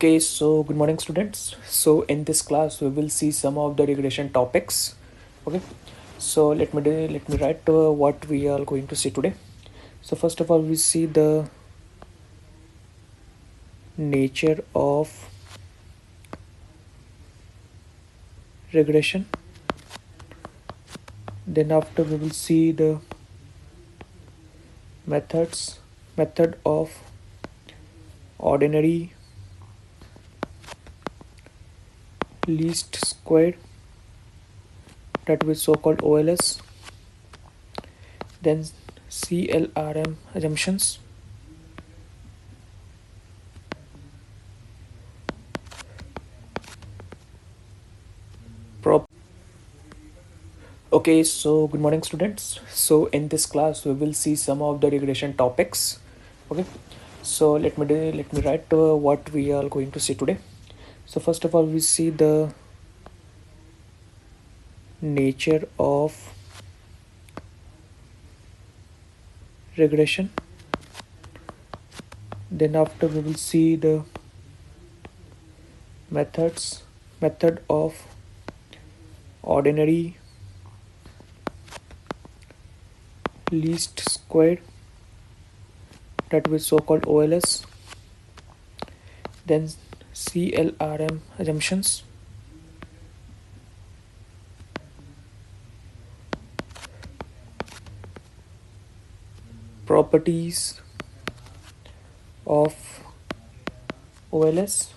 Okay, so good morning, students. So in this class, we will see some of the regression topics. Okay, so let me write what we are going to see today. So first of all, we see the nature of regression. Then after we will see the method of ordinary least square, that was so-called OLS. Then CLRM assumptions. Okay, so good morning, students. So in this class, we will see some of the regression topics. Okay, so let me write what we are going to see today. So first of all, we see the nature of regression. Then after we will see the method of ordinary least square, that was so-called OLS. Then CLRM assumptions. Properties of OLS.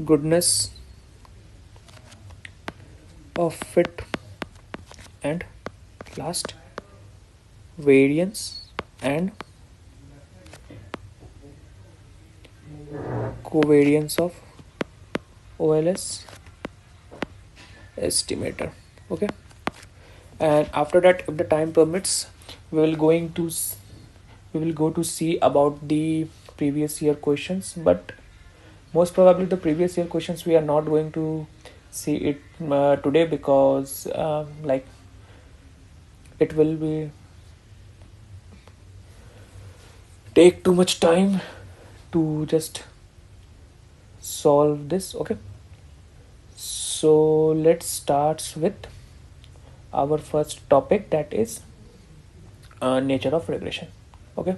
Goodness of fit, and last variance and covariance of OLS estimator. Okay, and after that, if the time permits, we will go to see about the previous year questions, but most probably the previous year questions we are not going to see it today, because like it will be take too much time to just solve this. Okay, so let's start with our first topic, that is nature of regression. Okay,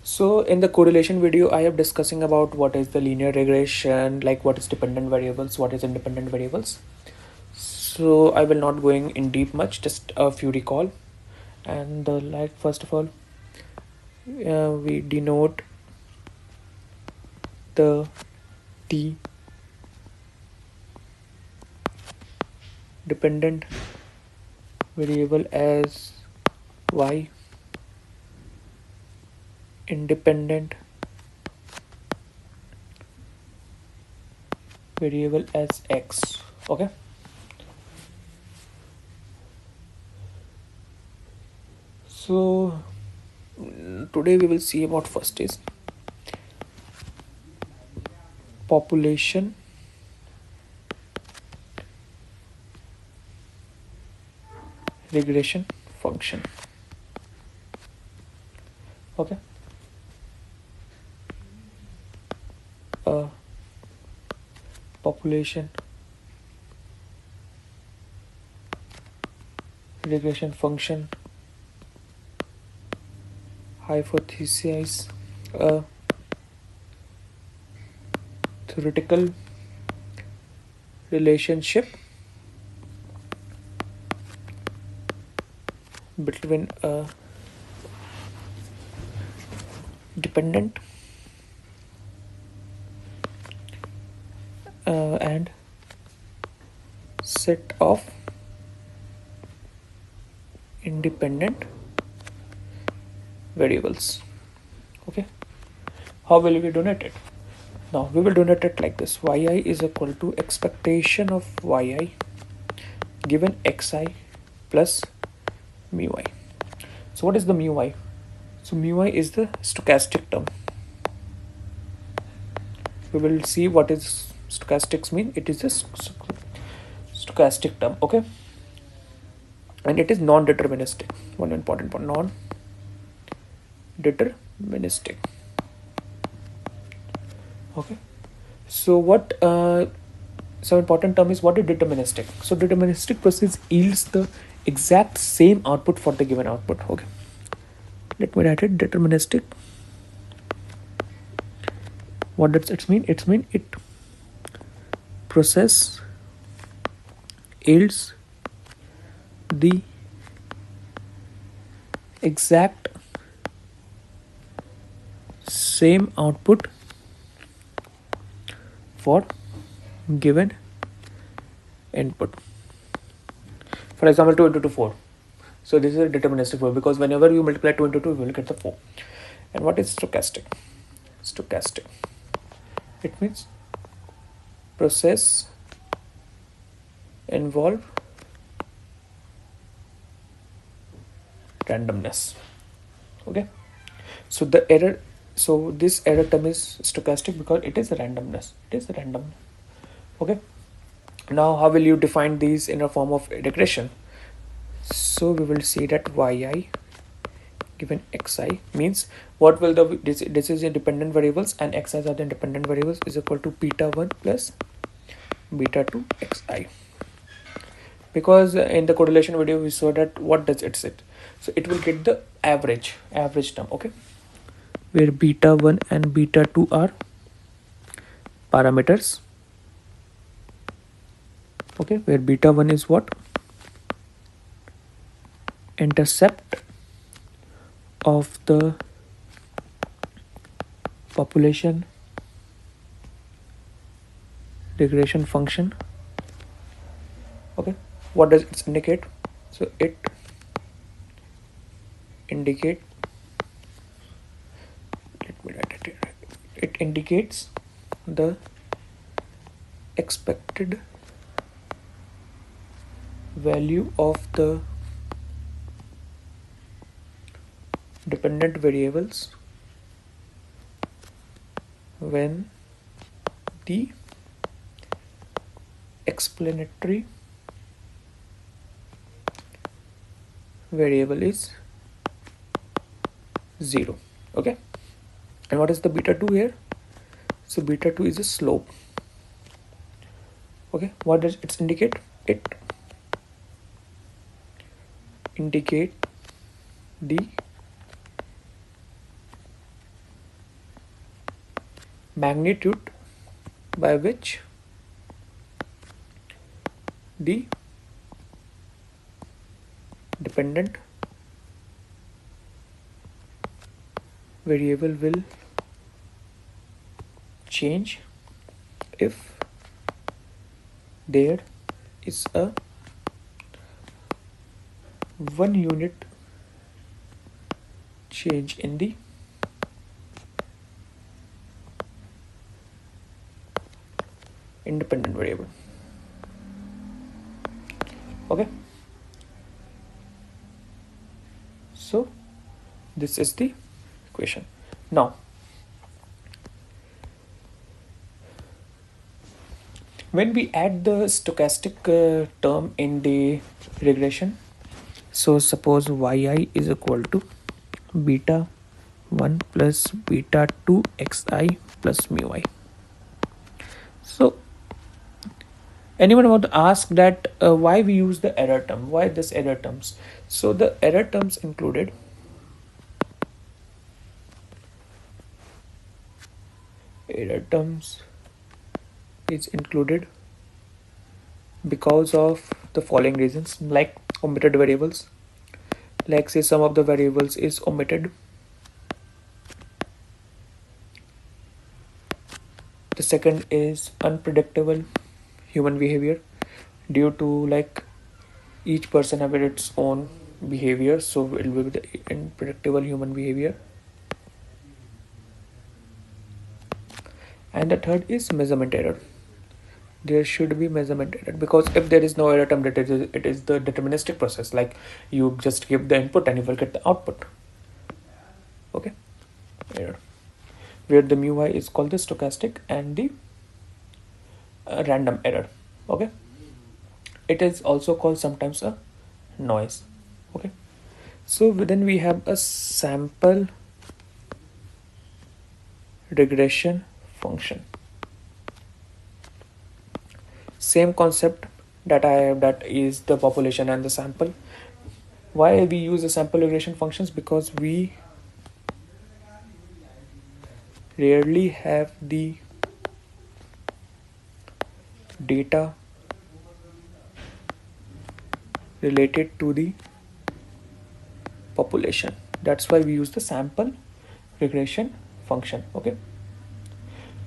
so in the correlation video, I am discussing about what is the linear regression, like what is dependent variables, what is independent variables. So I will not going in deep much, just a few recall. And like first of all, we denote the T dependent variable as Y, independent variable as X. Okay, so today we will see about first is population regression function. Okay, population regression function hypothesize a theoretical relationship between a dependent and set of independent variables. Okay, how will we donate it? Now we will donate it like this: yi is equal to expectation of yi given xi plus mu I. So what is the mu I? So mu I is the stochastic term. We will see what is stochastics mean. It is a stochastic term. Okay, and it is non-deterministic. One important point, non-deterministic. Okay, so what some important term is, what is deterministic? So deterministic process yields the exact same output for the given output. Okay, let me write it. Deterministic, what does it mean? It means it process yields the exact same output for given input. For example, 2 into 2, 4. So this is a deterministic way, because whenever you multiply 2 into 2, you will get the 4. And what is stochastic? Stochastic, it means process involve randomness. Okay, so the error, so this error term is stochastic because it is randomness. It is random. Okay, now how will you define these in a form of regression? So we will see that yi given xi means, what will the this is independent variables and xi are the independent variables, is equal to beta 1 plus beta 2 xi. Because in the correlation video we saw that what does it set? So it will get the average term. Okay, where beta 1 and beta 2 are parameters. Okay, where beta 1 is what? Intercept of the population regression function. Okay, what does it indicate? So it indicate, let me write it here. It indicates the expected value of the dependent variables when the explanatory variable is 0. Okay, and what is the beta 2 here? So beta 2 is a slope. Okay, what does it indicate? It indicate the magnitude by which the dependent variable will change if there is a 1 unit change in the independent variable. Okay, so this is the equation. Now when we add the stochastic term in the regression, so suppose yi is equal to beta 1 plus beta 2 xi plus mu I. So anyone want to ask that why we use the error term? Why this error terms? So the error terms included is included because of the following reasons, like omitted variables. Like say some of the variables is omitted. The second is unpredictable human behavior, due to like each person have its own behavior, so it will be the unpredictable human behavior. And the third is measurement error. There should be measurement error, because if there is no error term, it is the deterministic process, like you just give the input and you will get the output. Okay, error, where the mu I is called the stochastic and the random error. Okay, it is also called sometimes a noise. Okay, so then we have a sample regression function. Same concept that I have, that is the population and the sample. Why we use the sample regression functions? Because we rarely have the data related to the population. That's why we use the sample regression function. Okay,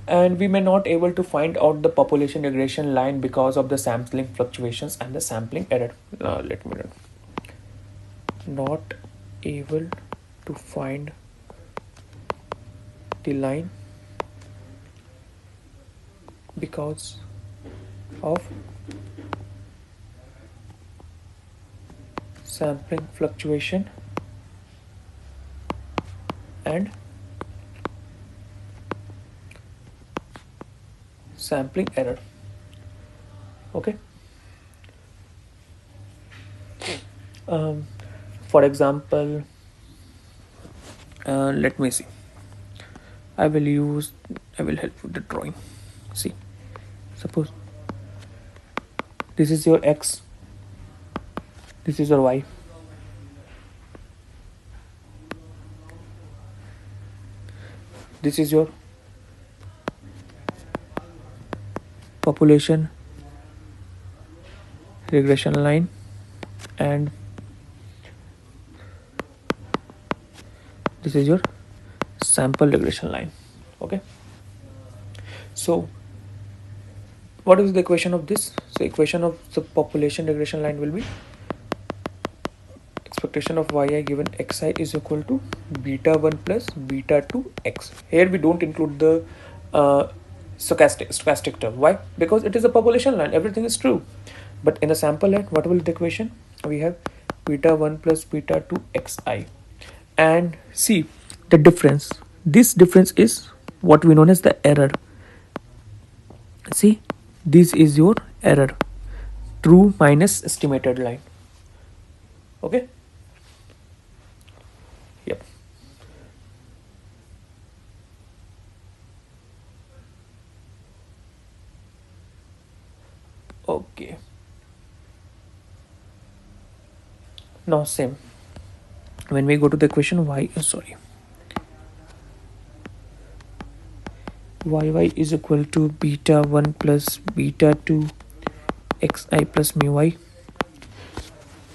and we may not able to find out the population regression line because of the sampling fluctuations and the sampling error. Let me run. Not able to find the line because of sampling fluctuation and sampling error. Okay, for example, let me see. I will help with the drawing. See, suppose this is your x, this is your y. This is your population regression line, and this is your sample regression line. Okay, so what is the equation of this? So equation of the population regression line will be expectation of yi given xi is equal to beta 1 plus beta 2 x. Here we don't include the stochastic term. Why? Because it is a population line, everything is true. But in the sample line, what will be the equation? We have beta 1 plus beta 2 xi. And see the difference. This difference is what we known as the error. See, this is your error, true minus estimated line. Okay, yep. Okay, now same, when we go to the equation y is equal to beta 1 plus beta 2 xi plus mu y.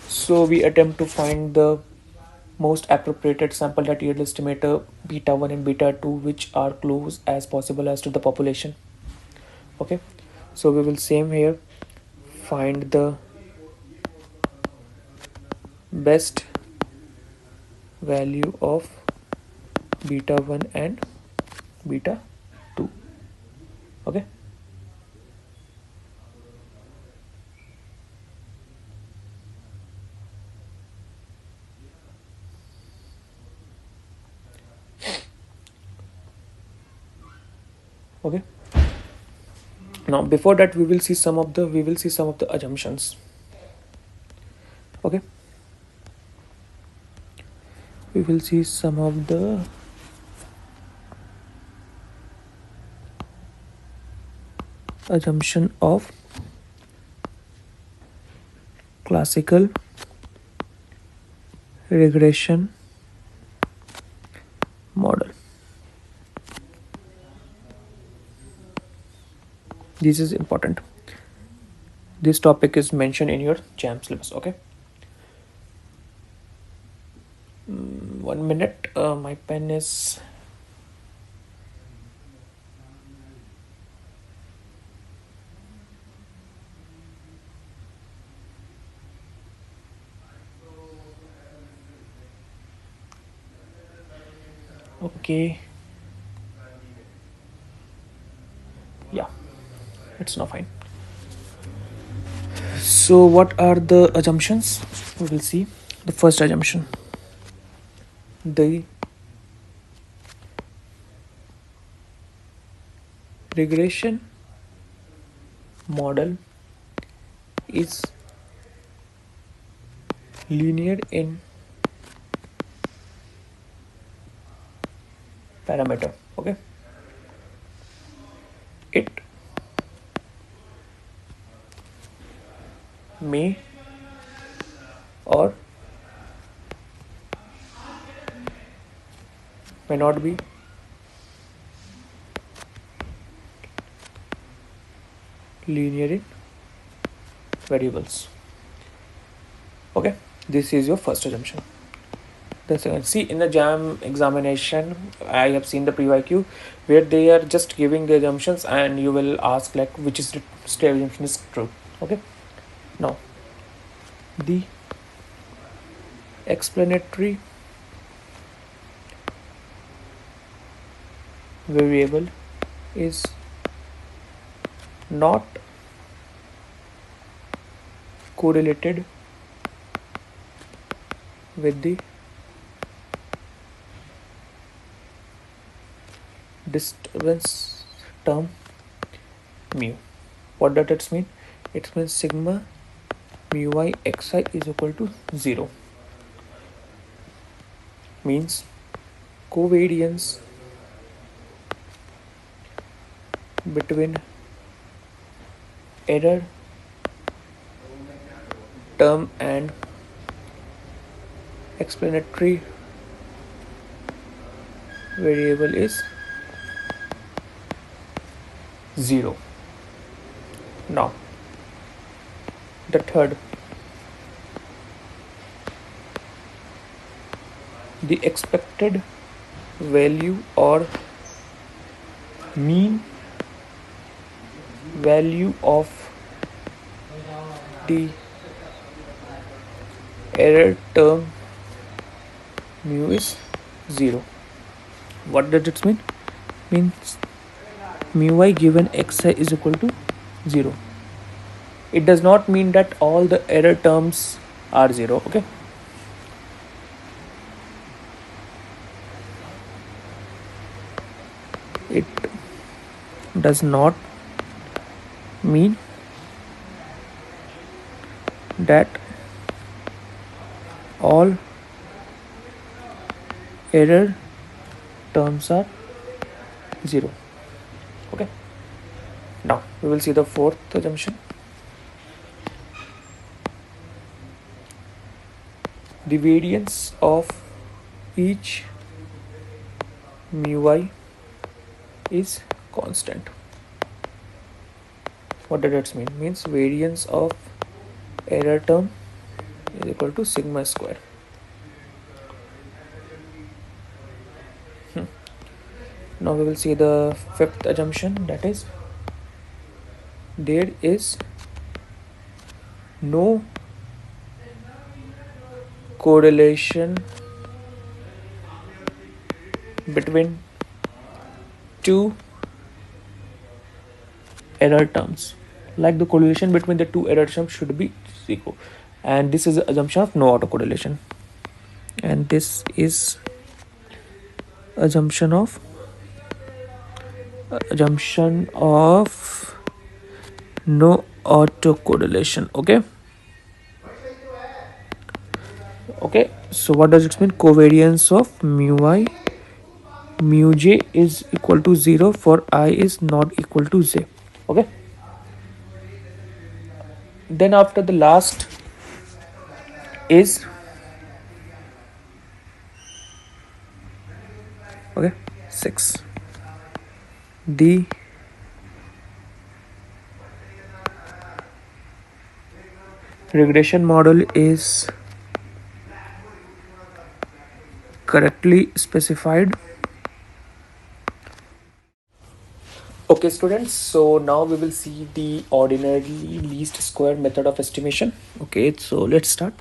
So we attempt to find the most appropriate sample that yield estimator beta 1 and beta 2 which are close as possible as to the population. Okay, so we will same here find the best value of beta 1 and beta 2. Okay, okay. Now before that we will see some of the assumptions. Okay, we will see some of the assumption of classical regression model. This is important. This topic is mentioned in your JAM syllabus. Okay, 1 minute. My pen is okay. Yeah, it's now fine. So what are the assumptions? We will see the first assumption. The regression model is linear in parameter. Okay, it may or may not be linear in variables. Okay, this is your first assumption. The second, see, in the JAM examination, I have seen the PYQ where they are just giving the assumptions and you will ask like which is the state assumption is true. Okay, now the explanatory variable is not correlated with the disturbance term mu. What does it mean? It means sigma mu I xi is equal to 0. Means covariance between error term and explanatory variable is 0. Now the third, the expected value or mean value of the error term mu is 0. What does it mean? Means mu I given xi is equal to 0. It does not mean that all the error terms are 0. Okay, it does not mean that all error terms are 0. Okay, now we will see the fourth assumption. The variance of each mu I is constant. What does that mean? Means variance of error term is equal to sigma square. Now we will see the fifth assumption, that is there is no correlation between two error terms. Like the correlation between the two error terms should be 0, and this is the assumption of no autocorrelation, and this is assumption of no autocorrelation. Okay, so what does it mean? Covariance of mu I mu j is equal to 0 for I is not equal to j. Okay, then after the last is okay 6, the regression model is correctly specified. Okay students, so now we will see the ordinary least square method of estimation. Okay, so let's start.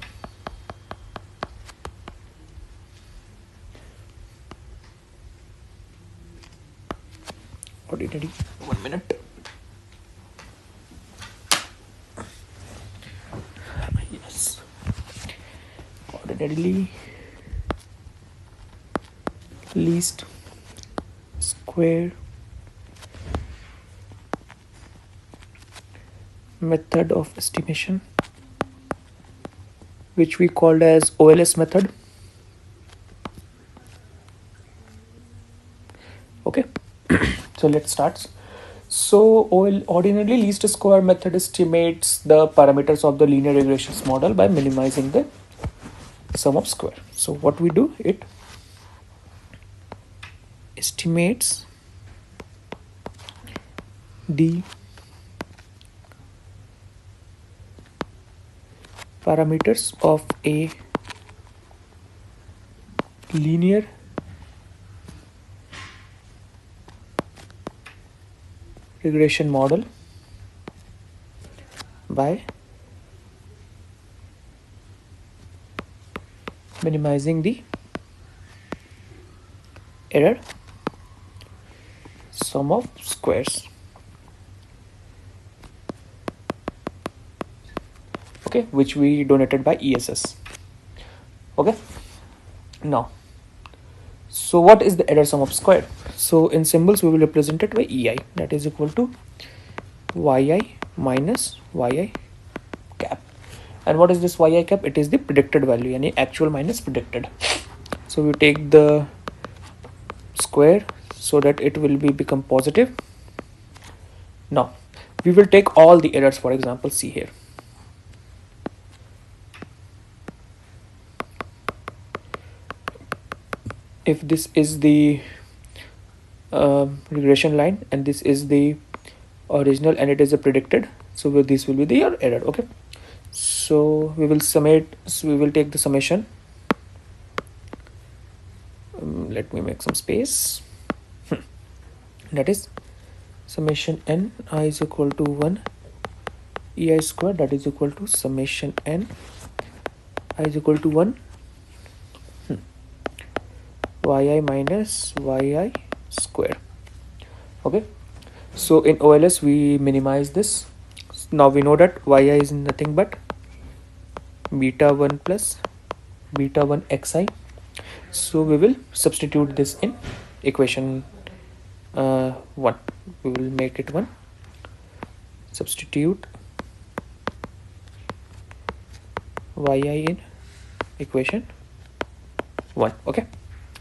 Ordinary, 1 minute. Yes, ordinarily least square method of estimation which we called as OLS method. Okay, so let's start. So ordinarily least square method estimates the parameters of the linear regressions model by minimizing the sum of square. So what we do, it estimates the parameters of a linear regression model by minimizing the error sum of squares. Okay, which we donated by ESS. Okay, now, so what is the error sum of square? So in symbols we will represent it by EI, that is equal to YI minus YI cap. And what is this YI cap? It is the predicted value, yani actual minus predicted. So we take the square so that it will become positive. Now we will take all the errors. For example, see here, if this is the regression line and this is the original and it is a predicted, so this will be the error. Okay, so we will summate, so we will take the summation. Let me make some space. That is summation n I is equal to 1 ei square, that is equal to summation n I is equal to 1 yi minus yi square. Okay, so in OLS we minimize this. Now we know that yi is nothing but beta 1 plus beta 1 xi. So we will substitute this in equation 1. We will make it 1. Substitute yi in equation 1. Okay,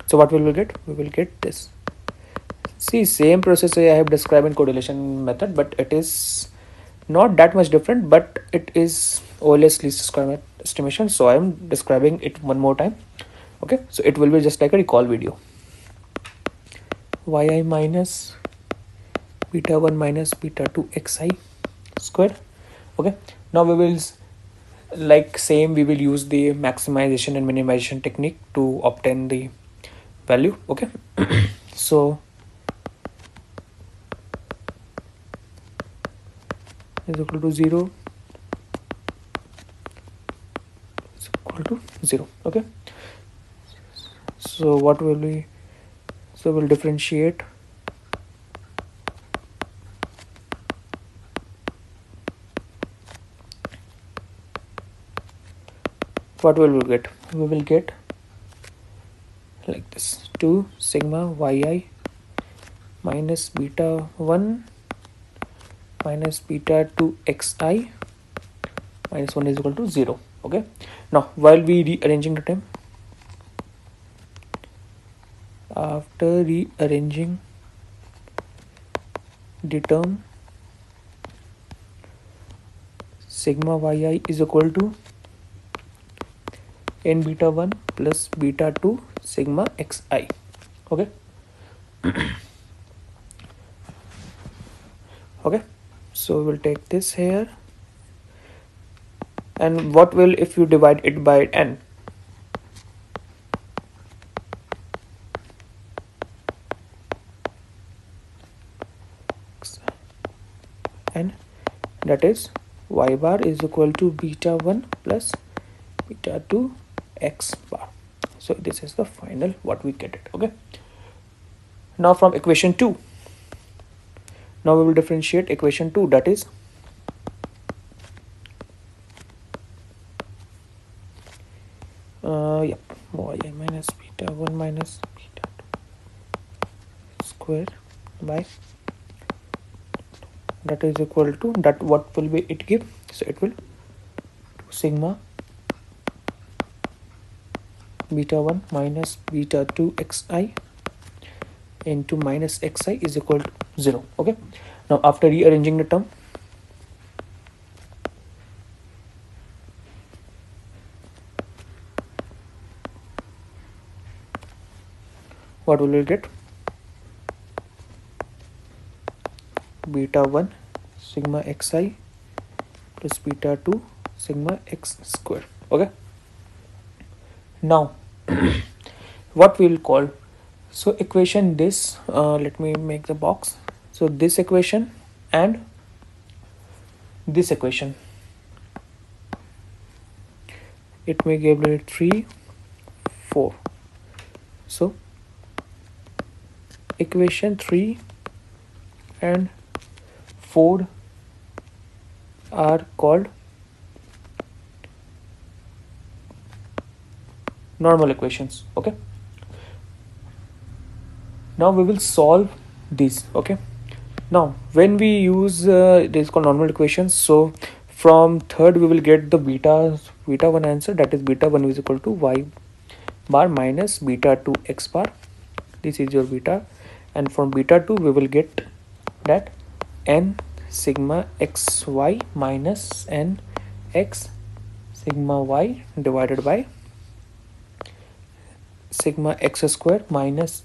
so what we will get? We will get this. See, same process I have described in correlation method, but it is not that much different, but it is OLS least square estimation, so I am describing it one more time. Okay, so it will be just like a recall video. Yi minus beta 1 minus beta 2 xi squared. Okay, now we will, like same, we will use the maximization and minimization technique to obtain the value. Okay, so is equal to 0 is equal to 0. Okay, so what will we, so we'll differentiate what will we get? We will get like this, 2 sigma yi minus beta 1 minus beta 2 xi minus 1 is equal to 0. Okay, now while we rearranging the term, after rearranging the term, sigma yi is equal to n beta 1 plus beta 2 sigma xi. Okay, okay, so we'll take this here, and what will, if you divide it by n? And that is y bar is equal to beta 1 plus beta 2 x bar. So this is the final what we get it. Okay, now from equation 2, now we will differentiate equation 2, that is y minus beta 1 minus beta 2 square by, that is equal to, that what will be it give? So it will 2 sigma beta 1 minus beta 2 xi into minus xi is equal to 0. Okay, now after rearranging the term, what will we get? Beta 1 sigma xi plus beta 2 sigma x square. Okay, now what we'll call, so equation this, let me make the box. So this equation and this equation, it may give me 3 4. So equation 3 and 4 are called normal equations. Okay, now we will solve these. Okay, now when we use this called normal equations, so from third we will get the beta 1 answer, that is beta 1 is equal to y bar minus beta 2 x bar. This is your beta, and from beta 2 we will get that n sigma xy minus n x sigma y divided by sigma x square minus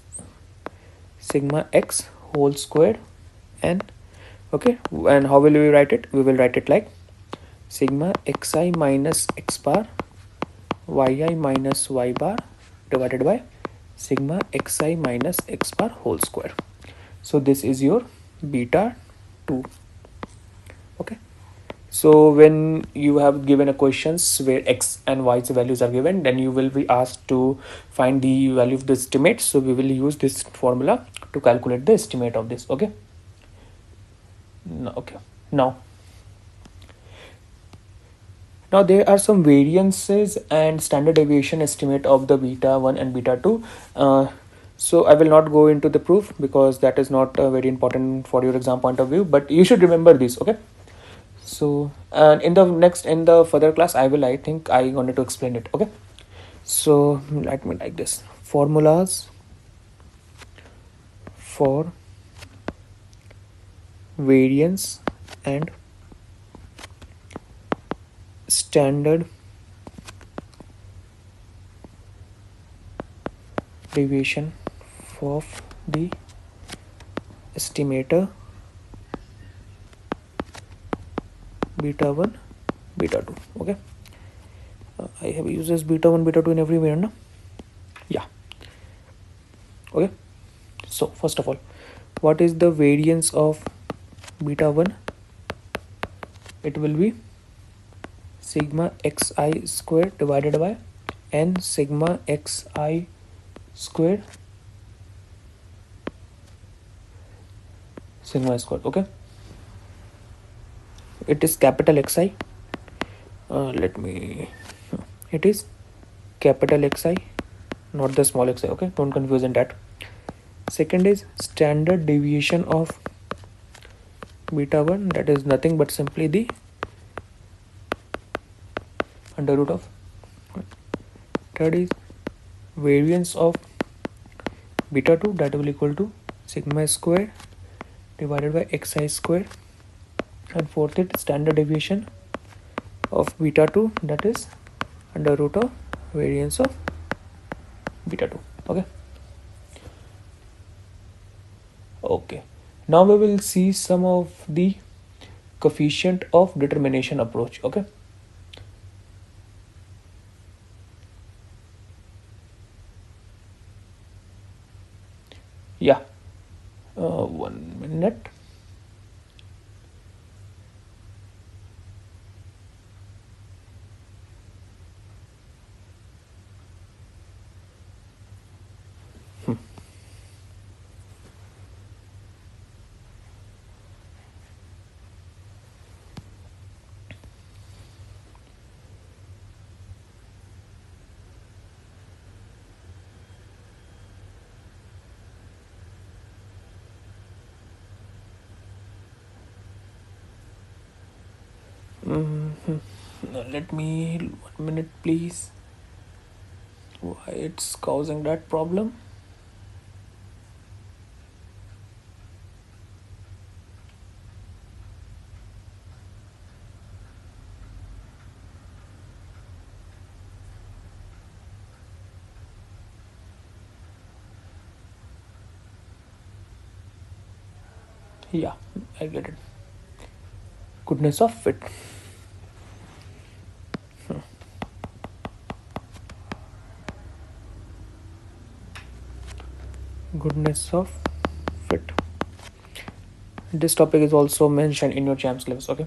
sigma x whole squared n. Okay, and how will we write it? We will write it like sigma xi minus x bar yi minus y bar divided by sigma xi minus x bar whole square. So this is your beta 2. Okay, so when you have given a questions where x and y's values are given, then you will be asked to find the value of the estimate. So we will use this formula to calculate the estimate of this. Okay, okay, now there are some variances and standard deviation estimate of the beta 1 and beta 2. So I will not go into the proof because that is not very important for your exam point of view, but you should remember this. Okay, so and in the further class I think I wanted to explain it. Okay, so let me like this: formulas for variance and standard deviation of the estimator beta 1 beta 2. Okay, I have used this beta 1 beta 2 in everywhere, no? Yeah. Okay, so first of all, what is the variance of beta 1? It will be sigma xi square divided by n sigma xi square sigma square. Okay, it is capital Xi. It is capital Xi, not the small xi. Okay, don't confuse in that. Second is standard deviation of beta 1, that is nothing but simply the under root of. Third is variance of beta 2, that will equal to sigma square divided by xi square. And fourth is standard deviation of beta 2, that is under root of variance of beta 2. Okay, okay, now we will see some of the coefficient of determination approach. Okay, yeah, 1 minute. Let me 1 minute please. why it's causing that problem. Yeah, I get it. Goodness of fit. Goodness of fit. This topic is also mentioned in your JAM syllabus. Okay,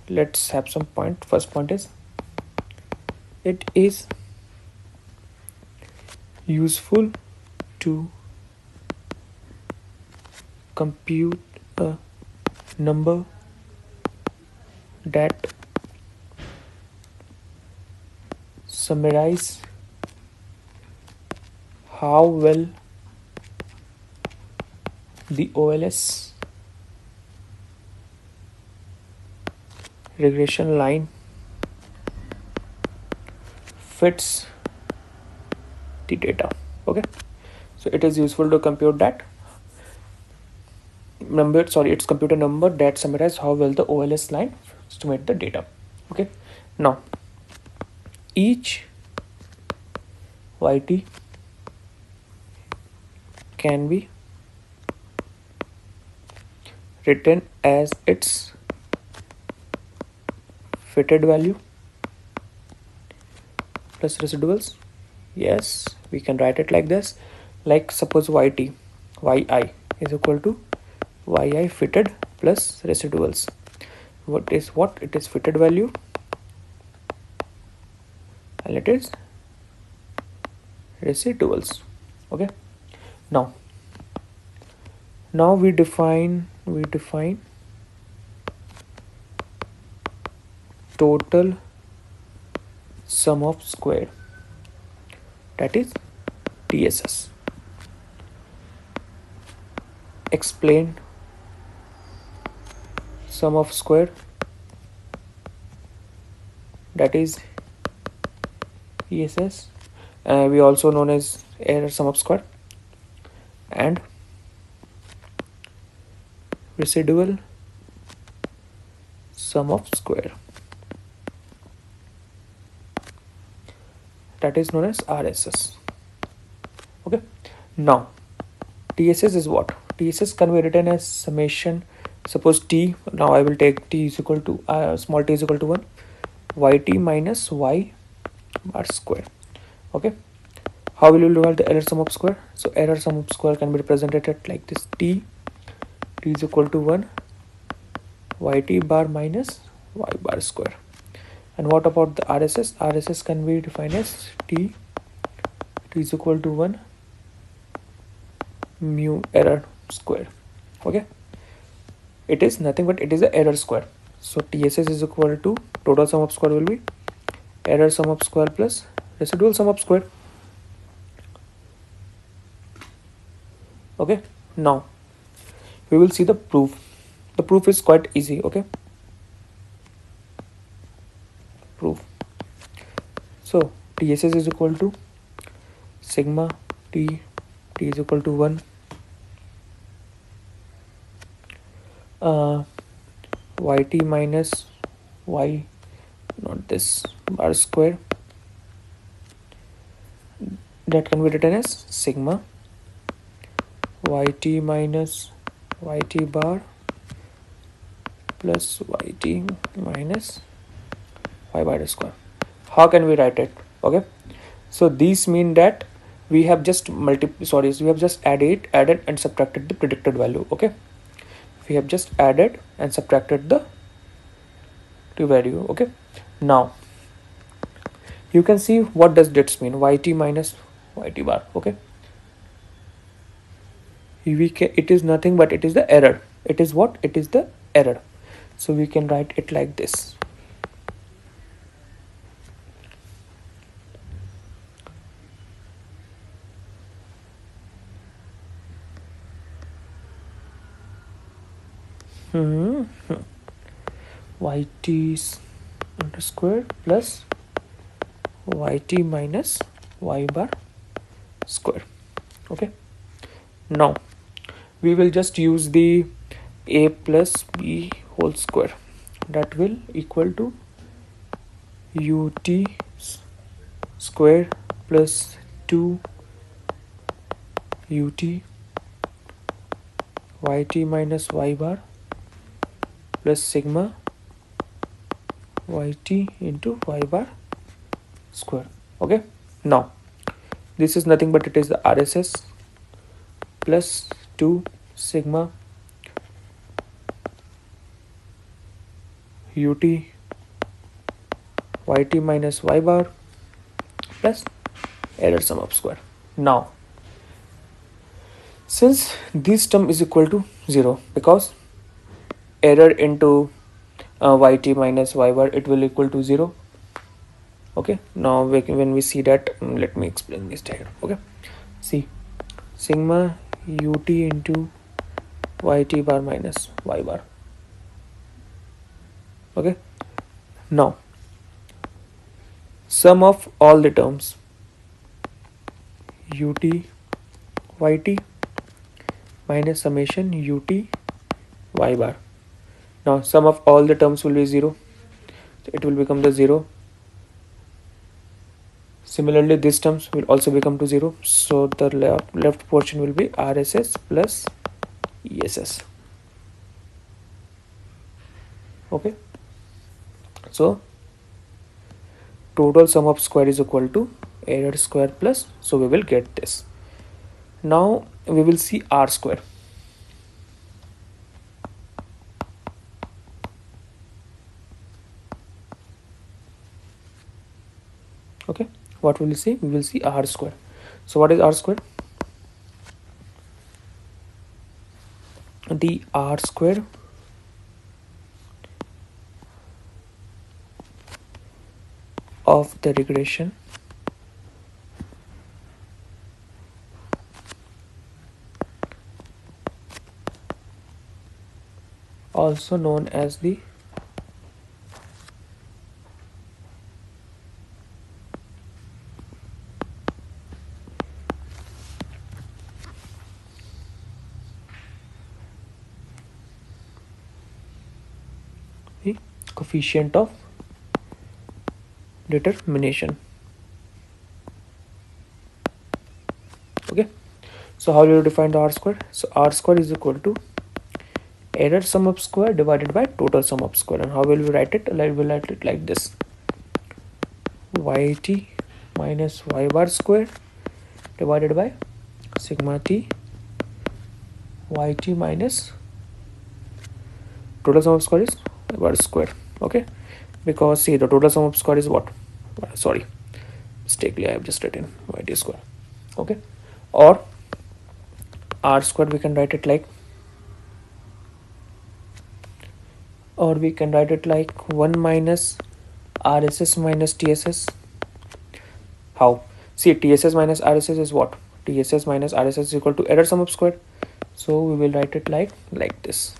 let's have some point. First point is, it is useful to compute a number that summarize how well the OLS regression line fits the data. Okay, so it is useful to compute that number, it's compute a number that summarizes how well the OLS line estimate the data. Okay, now each YT can be written as its fitted value plus residuals. Yes, we can write it like this. Like suppose YI is equal to YI fitted plus residuals. What it is fitted value, and it is residuals. Okay, now we define total sum of square, that is TSS. Explain sum of square, that is ESS, we also known as error sum of square, and residual sum of square, that is known as RSS. Okay, now TSS is what? TSS can be written as summation. Suppose T, now I will take T is equal to small t is equal to 1 YT minus Y bar square. Okay, how will you derive the error sum of square? So error sum of square can be represented like this: T is equal to 1 YT bar minus Y bar square. And what about the RSS? RSS can be defined as T is equal to 1 mu error square. Okay, it is nothing but it is the error square. So TSS is equal to total sum of square will be error sum of square plus residual sum of square. Okay, now we will see the proof. The proof is quite easy. Okay, proof. So TSS is equal to sigma T is equal to 1 YT minus Y, not this, bar square, that can be written as sigma YT minus YT bar plus YT minus Y bar square. How can we write it? Okay, so these mean that we have just added and subtracted the predicted value. Okay, we have just added and subtracted the value. Okay, now you can see what does this mean, YT minus YT bar. Okay, it is nothing but it is the error. It is what? It is the error. So we can write it like this. YT underscore plus yt minus y bar square. Okay, now we will just use the a plus b whole square, that will equal to ut square plus 2 ut yt minus y bar plus sigma yt into y bar square. Okay, now this is nothing but it is the RSS plus 2 sigma ut yt minus y bar plus error sum of square. Now since this term is equal to 0, because error into yt minus y bar, it will equal to 0. Okay, now when we see that, let me explain this diagram. Okay, see, sigma ut into yt bar minus y bar. Okay, now sum of all the terms ut yt minus summation ut y bar. Now sum of all the terms will be 0, so it will become the 0. Similarly, these terms will also become to 0, so the left portion will be RSS plus ESS. Okay, so total sum of square is equal to error square plus, so we will get this. Now we will see R square. Okay, what will we see? We will see R square. So what is R square? The R square of the regression also known as the coefficient of determination. Okay, so how do you define the R square? So R square is equal to error sum of square divided by total sum of square. And how will we write it? We'll write it like this: yt minus y bar square divided by sigma t yt minus total sum of square is y bar square. Okay, because see, the total sum of square is what? Sorry, mistakenly I have just written yt square. Okay, or R square we can write it like, or we can write it like 1 minus RSS minus TSS. How? See, TSS minus RSS is what? TSS minus RSS is equal to error sum of square. So we will write it like this,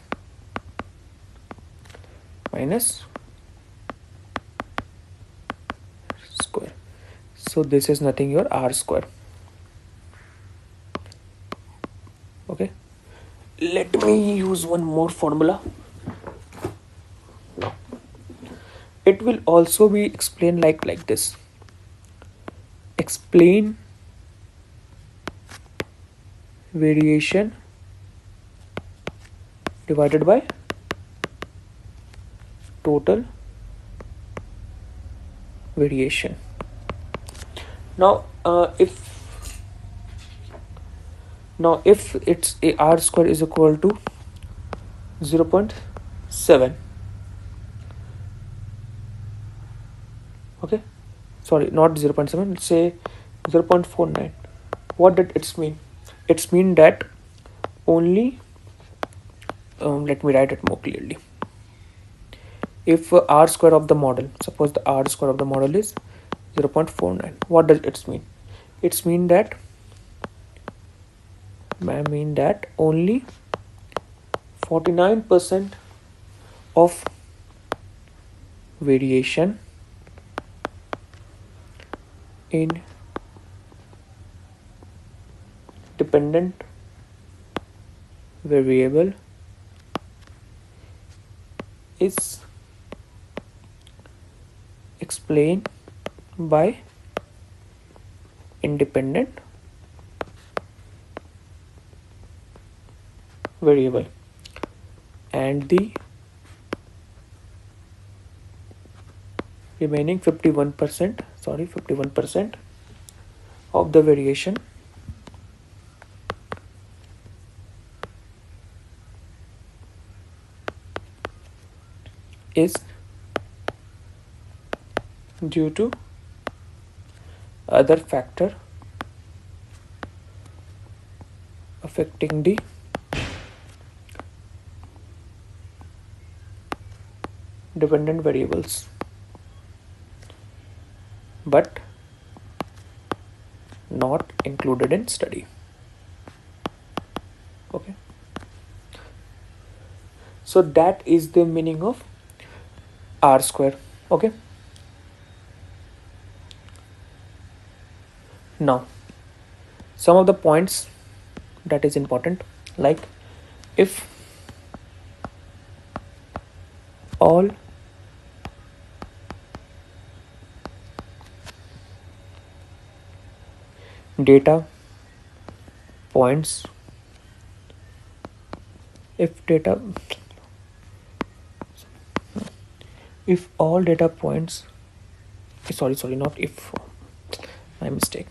minus square. So this is nothing your R square. Okay, let me use one more formula. Now it will also be explained like this: explain variation divided by total variation. Now if it's a R square is equal to 0.7, okay, sorry, not 0.7, let's say 0.49. What did it mean? It's mean that only let me write it more clearly. If R square of the model, suppose the R square of the model is 0.49, what does it mean? It's mean that only 49% of variation independent variable is explained by independent variable, and the remaining 51% of the variation is due to other factor affecting the dependent variables, but not included in study. Okay, so that is the meaning of R square. Okay, now some of the points that is important, like if all data points if all data points sorry not if, my mistake,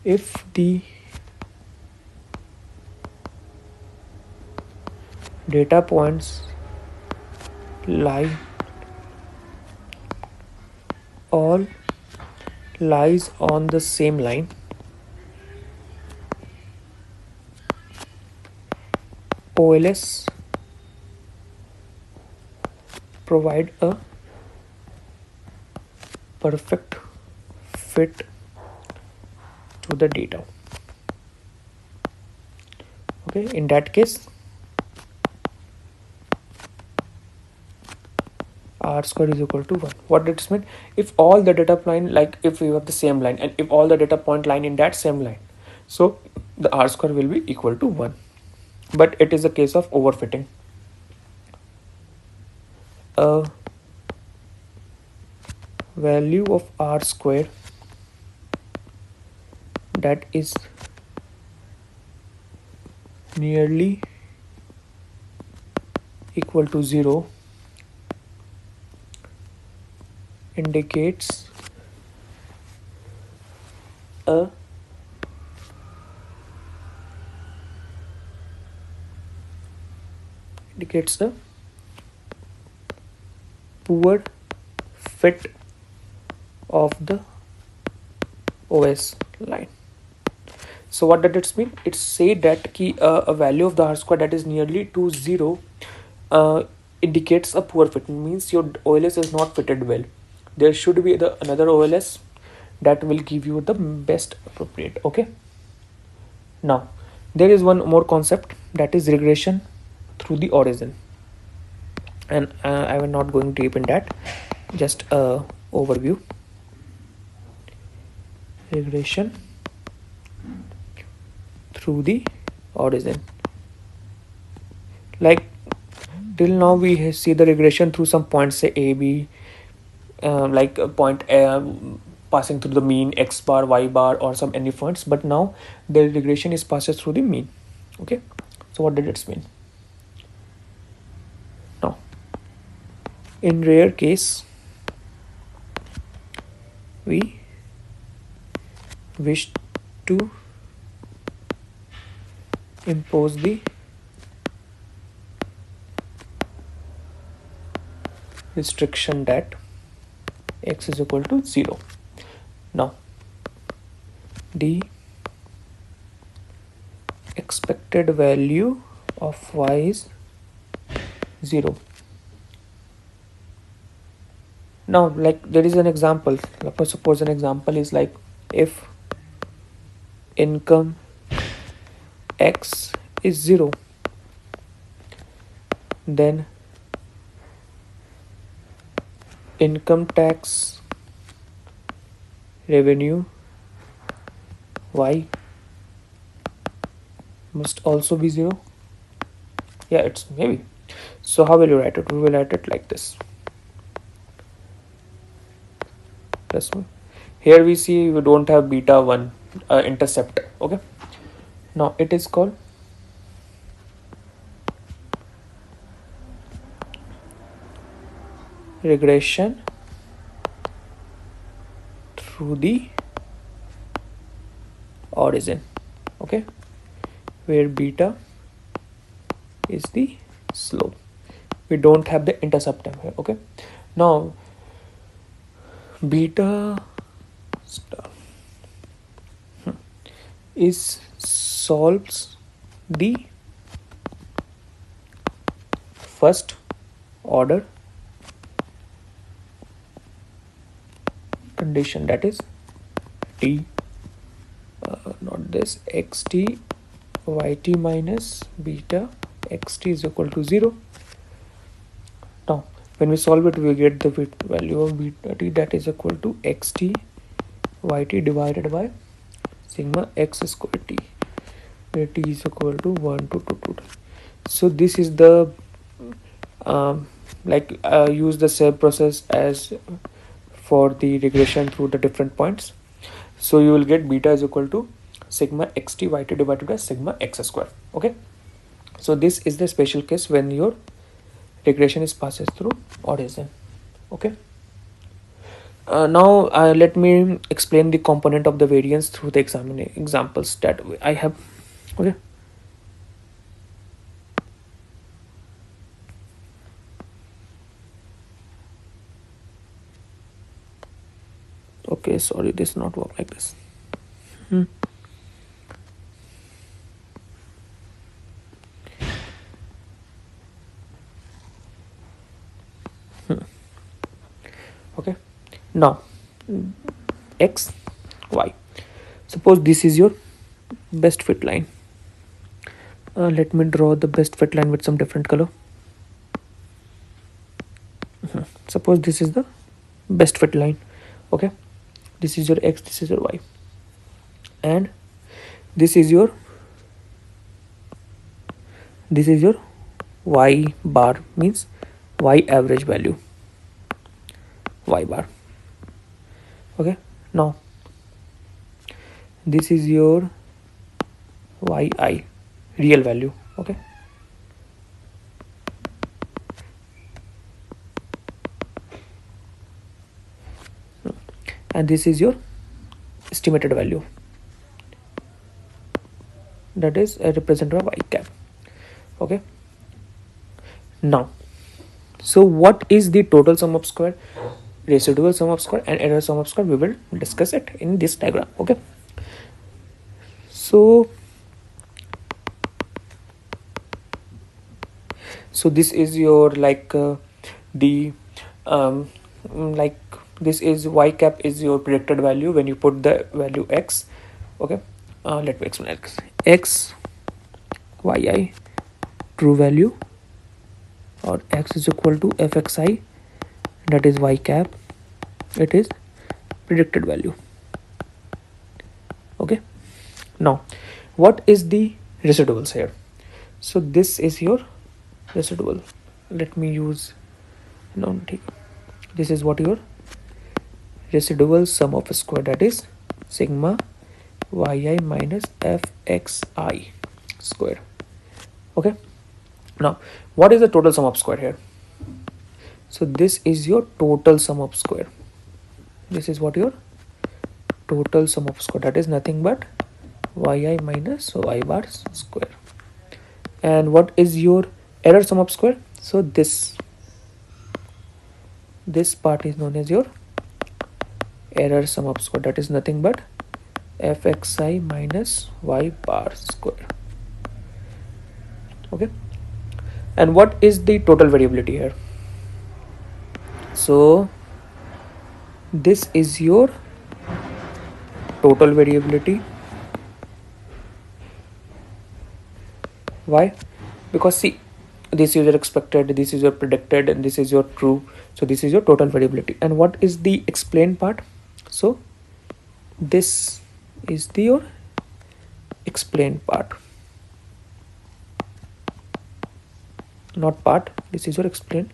if the data points all lies on the same line, OLS provide a perfect fit to the data. Okay, in that case R square is equal to 1. What does this mean? If all the data point, like if we have the same line and if all the data point line in that same line, so the R square will be equal to 1. But it is a case of overfitting. A value of R square that is nearly equal to 0 indicates a poor fit of the OS line. So what does it mean? It say that a value of the R square that is nearly to 0 indicates a poor fit. It means your OLS is not fitted well. There should be another OLS that will give you the best appropriate. Okay, now there is one more concept, that is regression through the origin, and I will not going deep in that, just a overview. Regression through the origin, like till now we see the regression through some points, say a b, like a point passing through the mean x bar, y bar, or some any points, but now the regression is passes through the mean. Okay, so what did it mean? Now in rare case we wish to impose the restriction that x is equal to 0. Now the expected value of y is 0. Now, like there is an example. Suppose an example is like if income x is 0, then income tax revenue y must also be 0. Yeah, it's maybe. So how will you write it? We will write it like this. Plus one. Here we see we don't have beta 1 intercept. Okay. Now it is called regression through the origin. Okay. Where beta is the slope. We don't have the intercept term here. Okay. Now beta star is solves the first order condition, that is t not this xt yt minus beta xt is equal to 0. Now when we solve it, we get the value of beta t, that is equal to xt yt divided by sigma x square t, where t is equal to 1 to 2. So this is the use the same process as for the regression through the different points. So you will get beta is equal to sigma xt yt divided by sigma x square. Okay. So this is the special case when your regression is passes through origin. Okay. Now let me explain the component of the variance through the examples that I have. Okay. Okay, sorry, this not work like this. Okay. Now x y, suppose this is your best fit line. Let me draw the best fit line with some different color. Suppose this is the best fit line. Okay, this is your x, this is your y, and this is your y bar, means y average value, y bar. Okay. Now this is your yi real value. Okay. And this is your estimated value, that is represented by y cap. Okay. Now, so what is the total sum of square, residual sum of square, and error sum of square? We will discuss it in this diagram. Okay. So this is your this is y cap is your predicted value when you put the value x. Okay. Let me explain x yi true value, or x is equal to fxi, that is y cap, it is predicted value. Okay. Now what is the residuals here? So this is your residual. Let me use this is what your residual sum of square, that is sigma yi minus fxi square. Okay. Now what is the total sum of square here? So this is your total sum of square. This is what your total sum of square, that is nothing but yi minus y bar square. And what is your error sum of square? So this part is known as your error sum of square, that is nothing but fxi minus y bar square. Okay. And what is the total variability here? So this is your total variability. Why? Because see, this is your expected, this is your predicted, and this is your true. So this is your total variability. And what is the explained part? So This is the your explain part, not part. This is your explain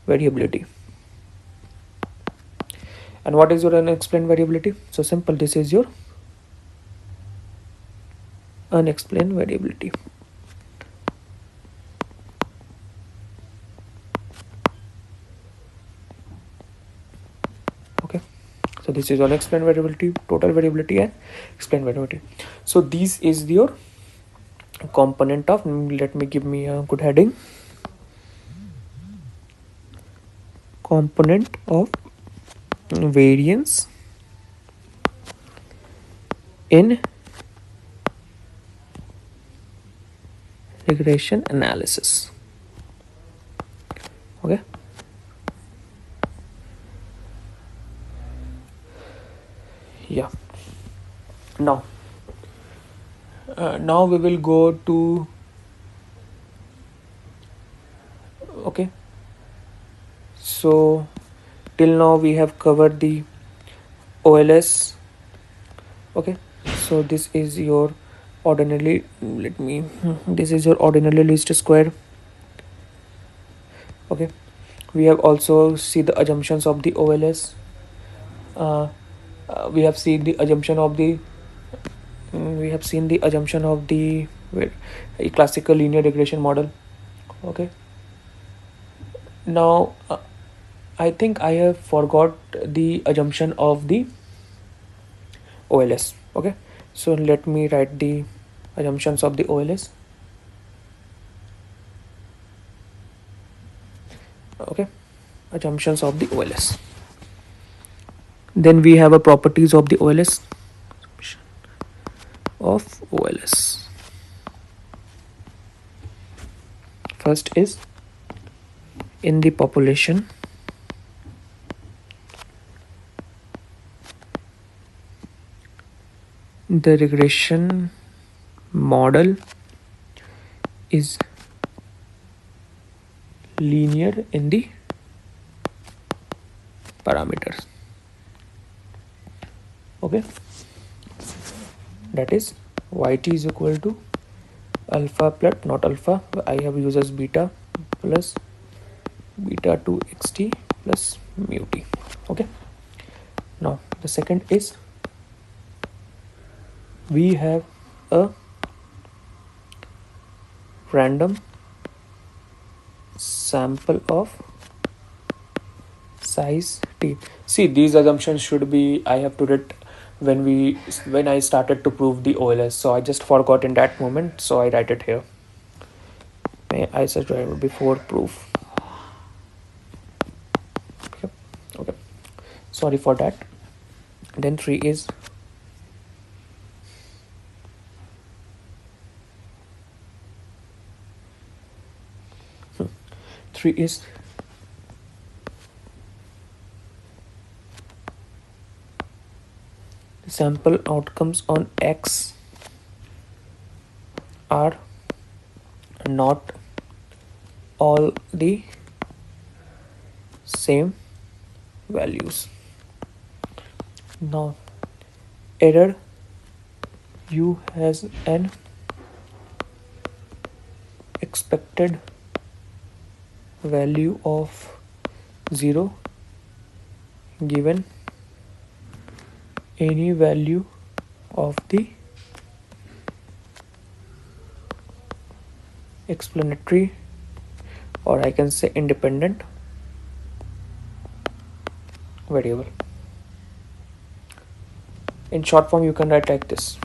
variability. And what is your unexplained variability? So simple. This is your unexplained variability. Okay, so this is unexplained variability, total variability, and explained variability. So this is your component of, let me give me a good heading, component of variance in regression analysis. Okay, yeah. Now we will go to, okay, so till now we have covered the OLS. Okay, so this is your ordinarily, this is your ordinarily least square. Okay, we have also see the assumptions of the OLS. We have seen the assumption of the a classical linear regression model. Okay, now I think I have forgot the assumption of the OLS. Okay, so let me write the assumptions of the OLS. Okay, assumptions of the OLS. Then we have a properties of the OLS. First is, in the population the regression model is linear in the parameters. Okay, that is yt is equal to alpha plus, not alpha, I have used as beta, plus beta 2 xt plus mu t. Okay, now the second is, we have a random sample of size t. See, these assumptions should be, I have to write when I started to prove the OLS, so I just forgot in that moment, so I write it here. I such write before proof. Okay, sorry for that. Then 3 is, sample outcomes on X are not all the same values. Now error U has an expected value of 0 given any value of the explanatory, or I can say independent variable. In short form, you can write like this: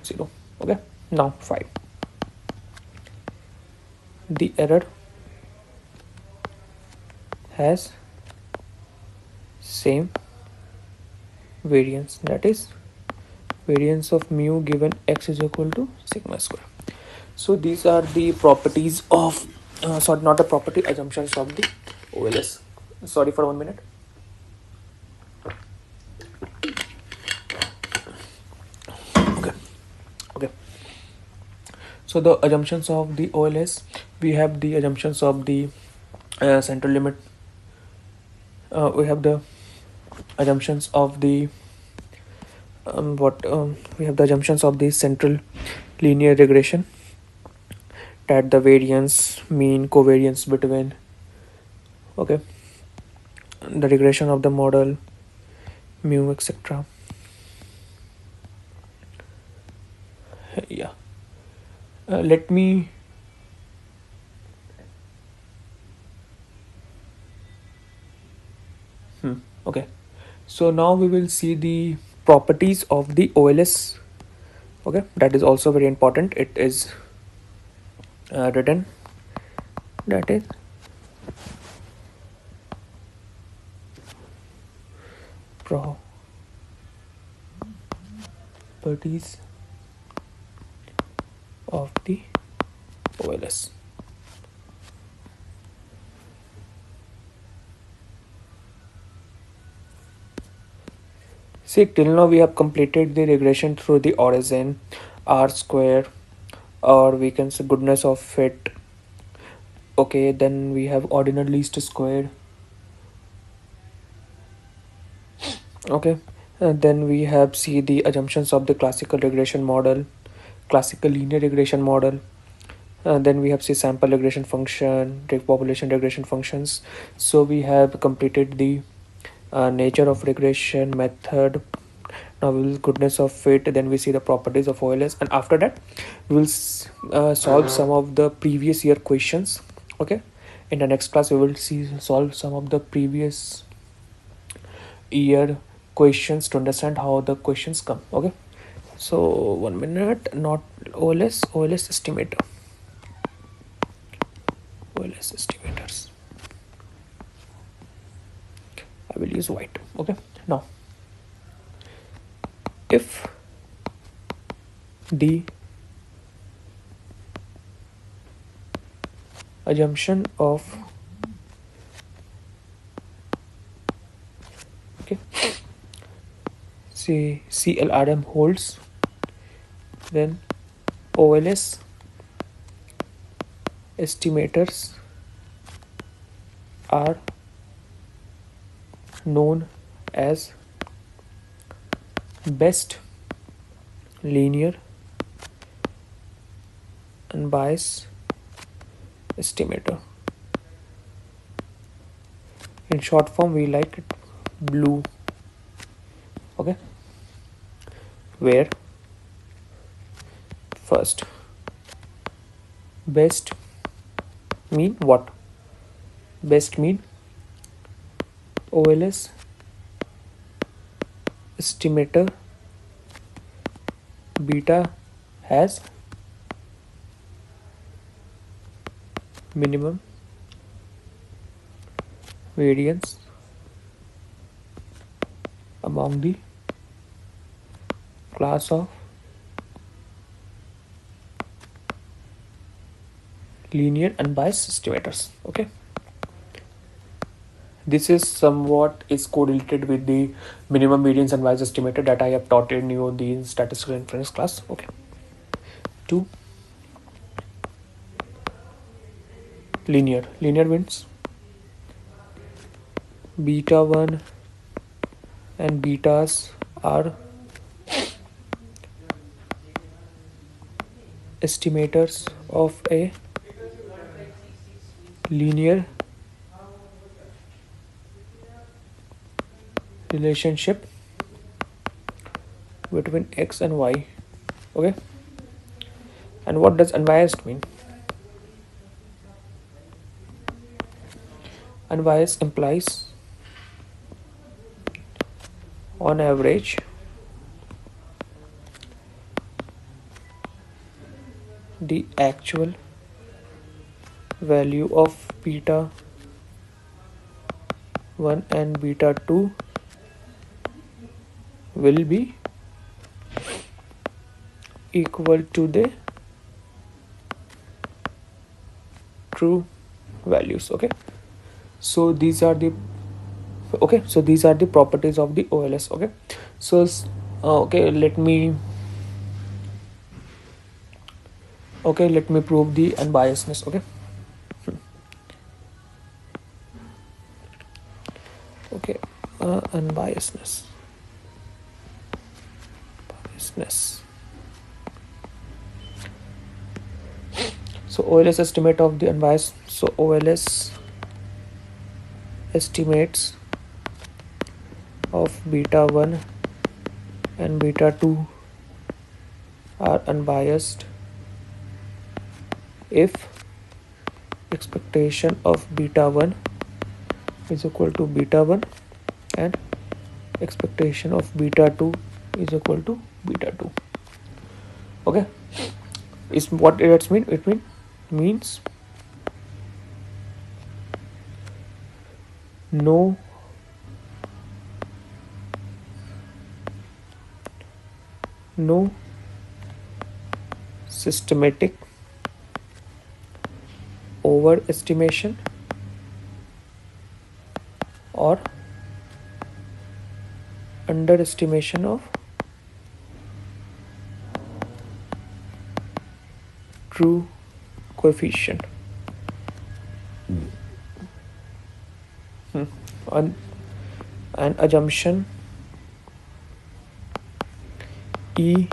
0. Okay, now 5. The error has same variance, that is variance of mu given x is equal to sigma square. So these are the properties of sorry, not the property, assumptions of the OLS. Sorry for 1 minute. Okay, so the assumptions of the OLS, we have the assumptions of the central limit, we have the assumptions of the we have the assumptions of the central linear regression, that the variance, mean, covariance between, okay, the regression of the model, mu, etc. Yeah. Let me okay. So now we will see the properties of the OLS. Okay, that is also very important. It is written, that is properties of the OLS. See, till now we have completed the regression through the origin, R square, or we can say goodness of fit. Okay, then we have ordinal least square. Okay, and then we have see the assumptions of the classical regression model, classical linear regression model. Then we have see sample regression function, population regression functions. So we have completed the nature of regression method. Now we will goodness of fit, then we see the properties of OLS, and after that we will solve some of the previous year questions. Okay, in the next class we will see solve some of the previous year questions to understand how the questions come. Okay, so 1 minute, not OLS estimator, OLS estimators. I will use white. Okay, now if the assumption of, okay, say CLRM holds, then OLS estimators are known as best linear unbiased estimator. In short form we like it blue. Okay, where first best mean what? Best mean OLS estimator beta has minimum variance among the class of linear unbiased estimators. Okay, this is somewhat is correlated with the minimum variance unbiased estimator that I have taught in you the statistical inference class. Okay, 2 linear means beta 1 and betas are estimators of a linear relationship between x and y. Okay, and what does unbiased mean? Unbiased implies on average the actual value of beta 1 and beta 2 will be equal to the true values. Okay, so these are the properties of the OLS. Okay, so okay, let me prove the unbiasedness. Okay, okay, unbiasedness. Biasness. So OLS estimate of the unbiased. So OLS estimates of beta 1 and beta 2 are unbiased if expectation of beta 1 is equal to beta 1 and expectation of beta 2 is equal to beta 2. Okay, is what it mean? It means no systematic overestimation or underestimation of true coefficient. An assumption E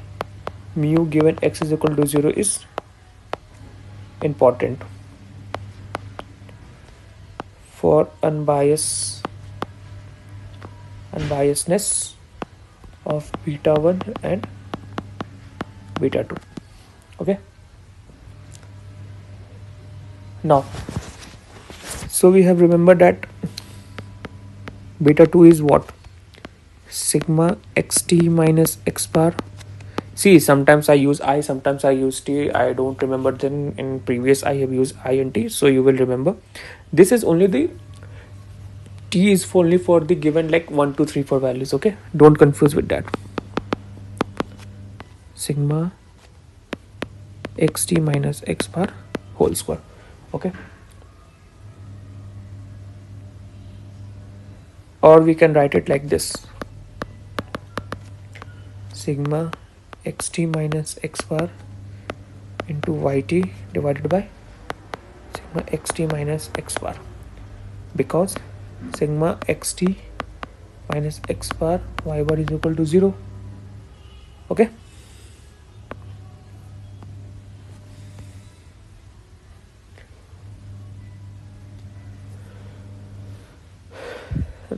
mu given x is equal to 0 is important for unbiasedness of beta 1 and beta 2. Okay, now so we have remembered that beta 2 is what? Sigma xt minus x bar. See, sometimes I use I, sometimes I use t. I don't remember. Then in previous I have used I and t, so you will remember. This is only the t is only for the given like 1 2 3 4 values. Okay, don't confuse with that. Sigma xt minus x bar whole square. Okay, or we can write it like this: sigma xt minus x bar into yt divided by sigma xt minus x bar, because sigma xt minus x bar y bar is equal to 0. Okay,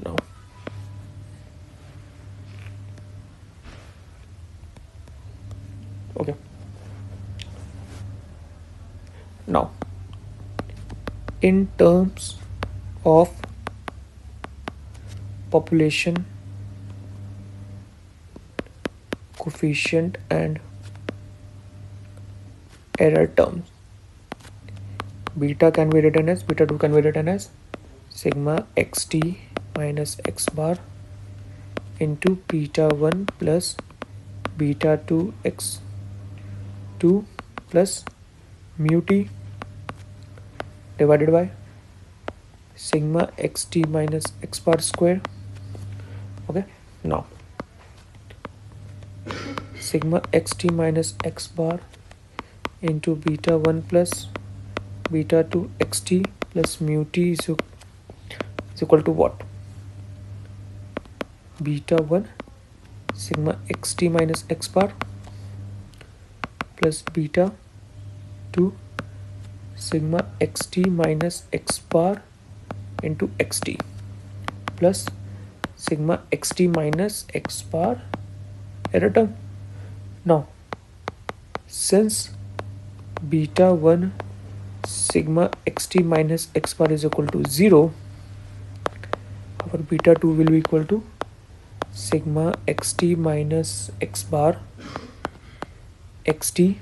now okay, now in terms of population coefficient and error terms, beta can be written as, beta 2 can be written as sigma xt minus x bar into beta 1 plus beta 2 x2 plus mu t divided by sigma xt minus x bar square. Okay, now sigma xt minus x bar into beta 1 plus beta 2 xt plus mu t is equal to what? Beta 1 sigma xt minus x bar plus beta 2 sigma xt minus x bar into xt plus sigma xt minus x bar error term. Now since beta 1 sigma xt minus x bar is equal to 0, our beta 2 will be equal to sigma xt minus x bar xt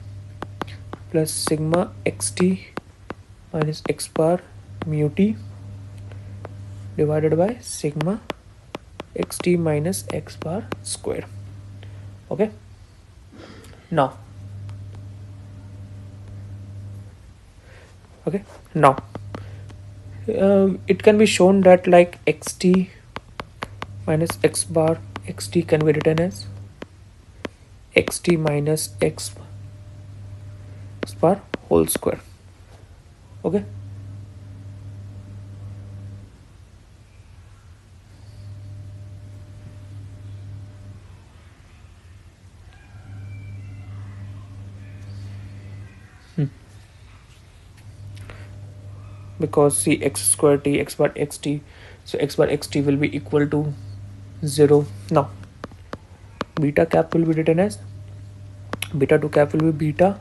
plus sigma xt minus x bar mu t divided by sigma xt minus x bar square. Okay, now it can be shown that like xt minus x bar xt can be written as xt minus x bar whole square. Okay, Because see x square t x bar xt, so x bar xt will be equal to 0. Now beta cap will be written as beta 2 cap will be beta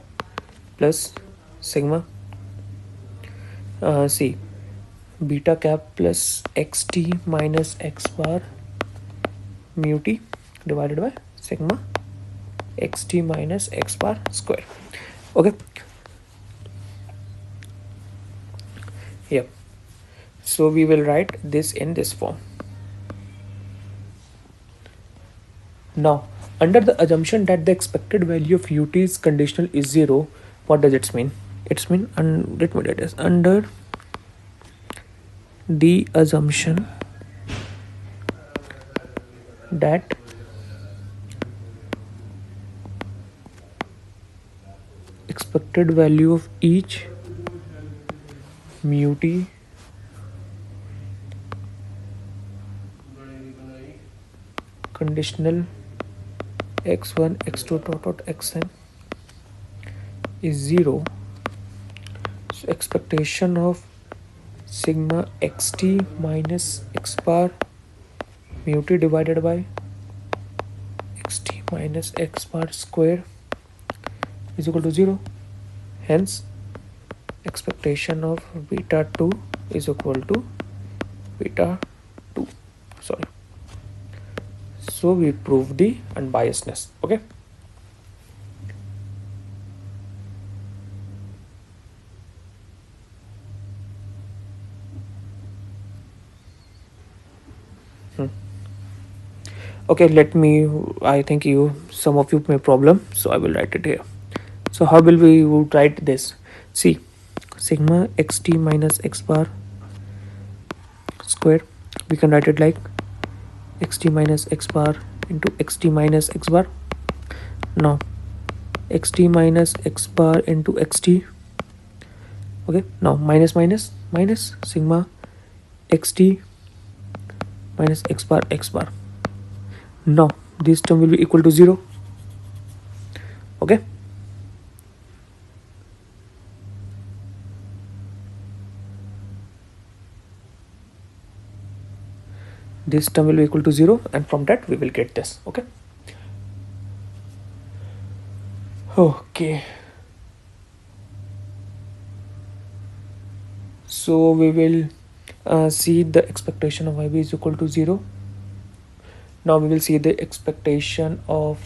plus sigma see beta cap plus xt minus x bar mu t divided by sigma xt minus x bar square. Okay, yep. So we will write this in this form. Now under the assumption that the expected value of ut is conditional is 0, what does it mean? It's mean let me write this under the assumption that expected value of each mu t conditional x1 x2 dot xn is 0, so expectation of sigma xt minus x bar mu t divided by xt minus x bar square is equal to 0. Hence expectation of beta 2 is equal to beta 2. Sorry. So we prove the unbiasedness. Okay. Okay, let me, I think some of you may problem, so I will write it here. So how will we write this? See, sigma xt minus x bar square, we can write it like xt minus x bar into xt minus x bar. Now xt minus x bar into xt. Okay, now minus minus minus sigma xt minus x bar x bar. Now this term will be equal to 0. Okay, this term will be equal to 0, and from that we will get this. Okay. Okay, so we will see the expectation of yb is equal to 0. Now we will see the expectation of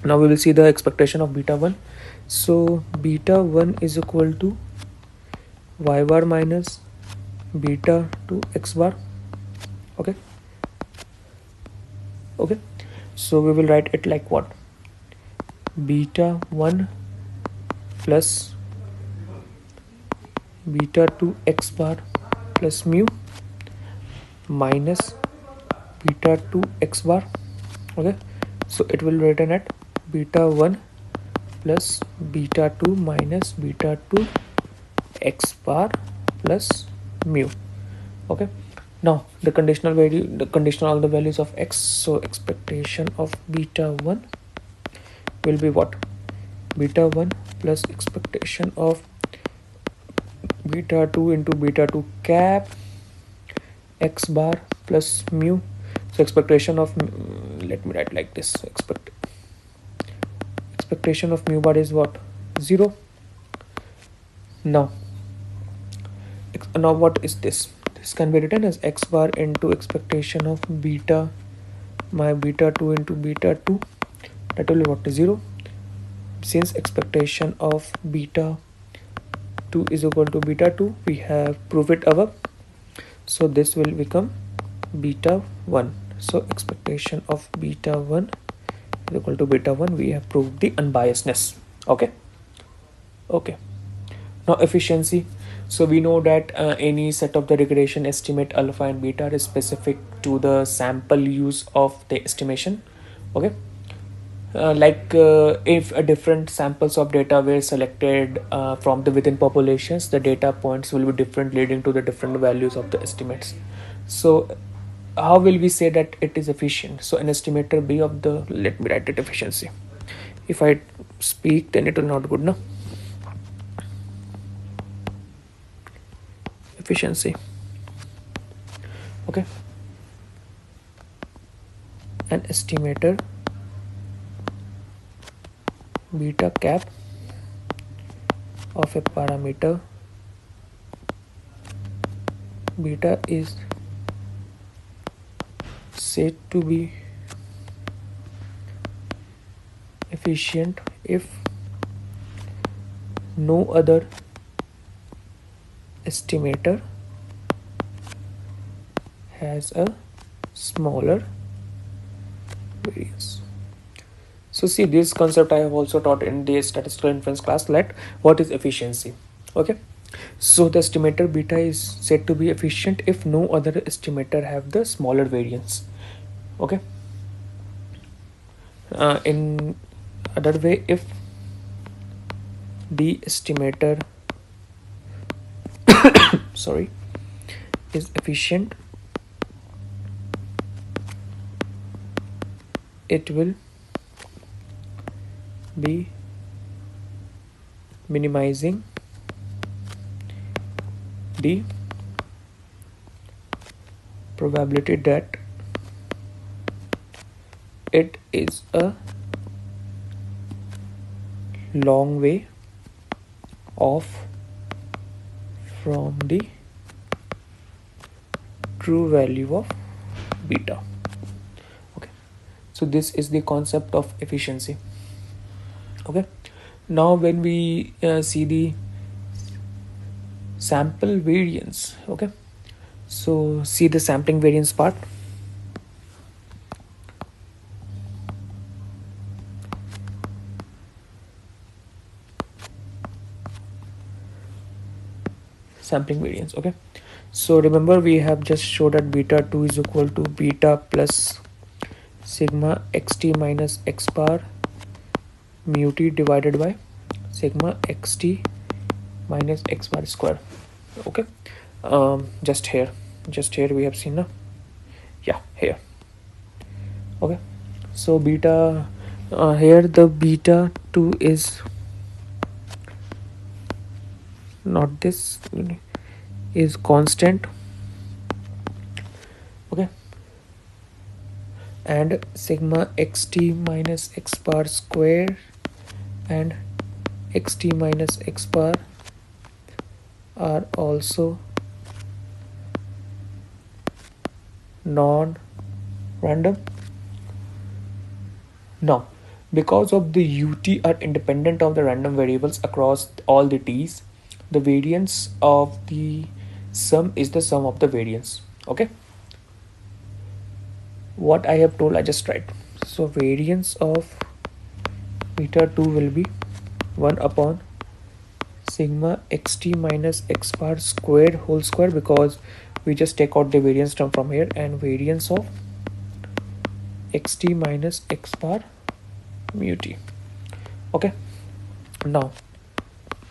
now we will see the expectation of beta 1. So beta 1 is equal to y bar minus beta 2 x bar. Okay, okay, so we will write it like what? Beta 1 plus beta 2 x bar plus mu minus beta 2 x bar. Okay, so it will be written at beta 1 plus beta 2 minus beta 2 x bar plus mu. Okay, now the conditional value, the conditional all the values of x, so expectation of beta 1 will be what? Beta 1 plus expectation of beta 2 into beta 2 cap x bar plus mu. So expectation of, let me write like this, expectation of mu bar is what? 0. Now what is this? This can be written as x bar into expectation of beta my beta 2 into beta 2, that will be what? 0. Since expectation of beta 2 is equal to beta 2, we have proved it above, so this will become beta 1. So expectation of beta 1 is equal to beta 1, we have proved the unbiasedness. Okay, okay. Now efficiency. So we know that any set of the regression estimate alpha and beta is specific to the sample use of the estimation. Okay, if a different samples of data were selected from the within populations, the data points will be different, leading to the different values of the estimates. So how will we say that it is efficient? So an estimator B of the, let me write it, efficiency. If I speak, then it will not good, no? Efficiency. Okay. An estimator beta cap of a parameter beta is said to be efficient if no other estimator has a smaller variance. So see, this concept I have also taught in the statistical inference class. Let what is efficiency? Okay, so the estimator beta is said to be efficient if no other estimator have the smaller variance. Okay, in other way, if the estimator sorry is efficient, it will be minimizing the probability that it is a long way off from the true value of beta. Okay, so this is the concept of efficiency. Okay, now when we see the sample variance, okay, so see the sampling variance part. Sampling variance. Okay, so remember we have just showed that beta 2 is equal to beta plus sigma xt minus x bar mu t divided by sigma xt minus x bar square. Okay, just here we have seen, yeah, here. Okay, so beta here the beta 2 is not this, is constant. Okay, and sigma xt minus x bar square and xt minus x bar are also non-random. Now, because of the ut are independent of the random variables across all the t's, the variance of the sum is the sum of the variance. Okay, what I have told I just write. So variance of beta 2 will be 1 upon sigma xt minus x bar squared whole square, because we just take out the variance term from here, and variance of xt minus x bar mu t. Okay, now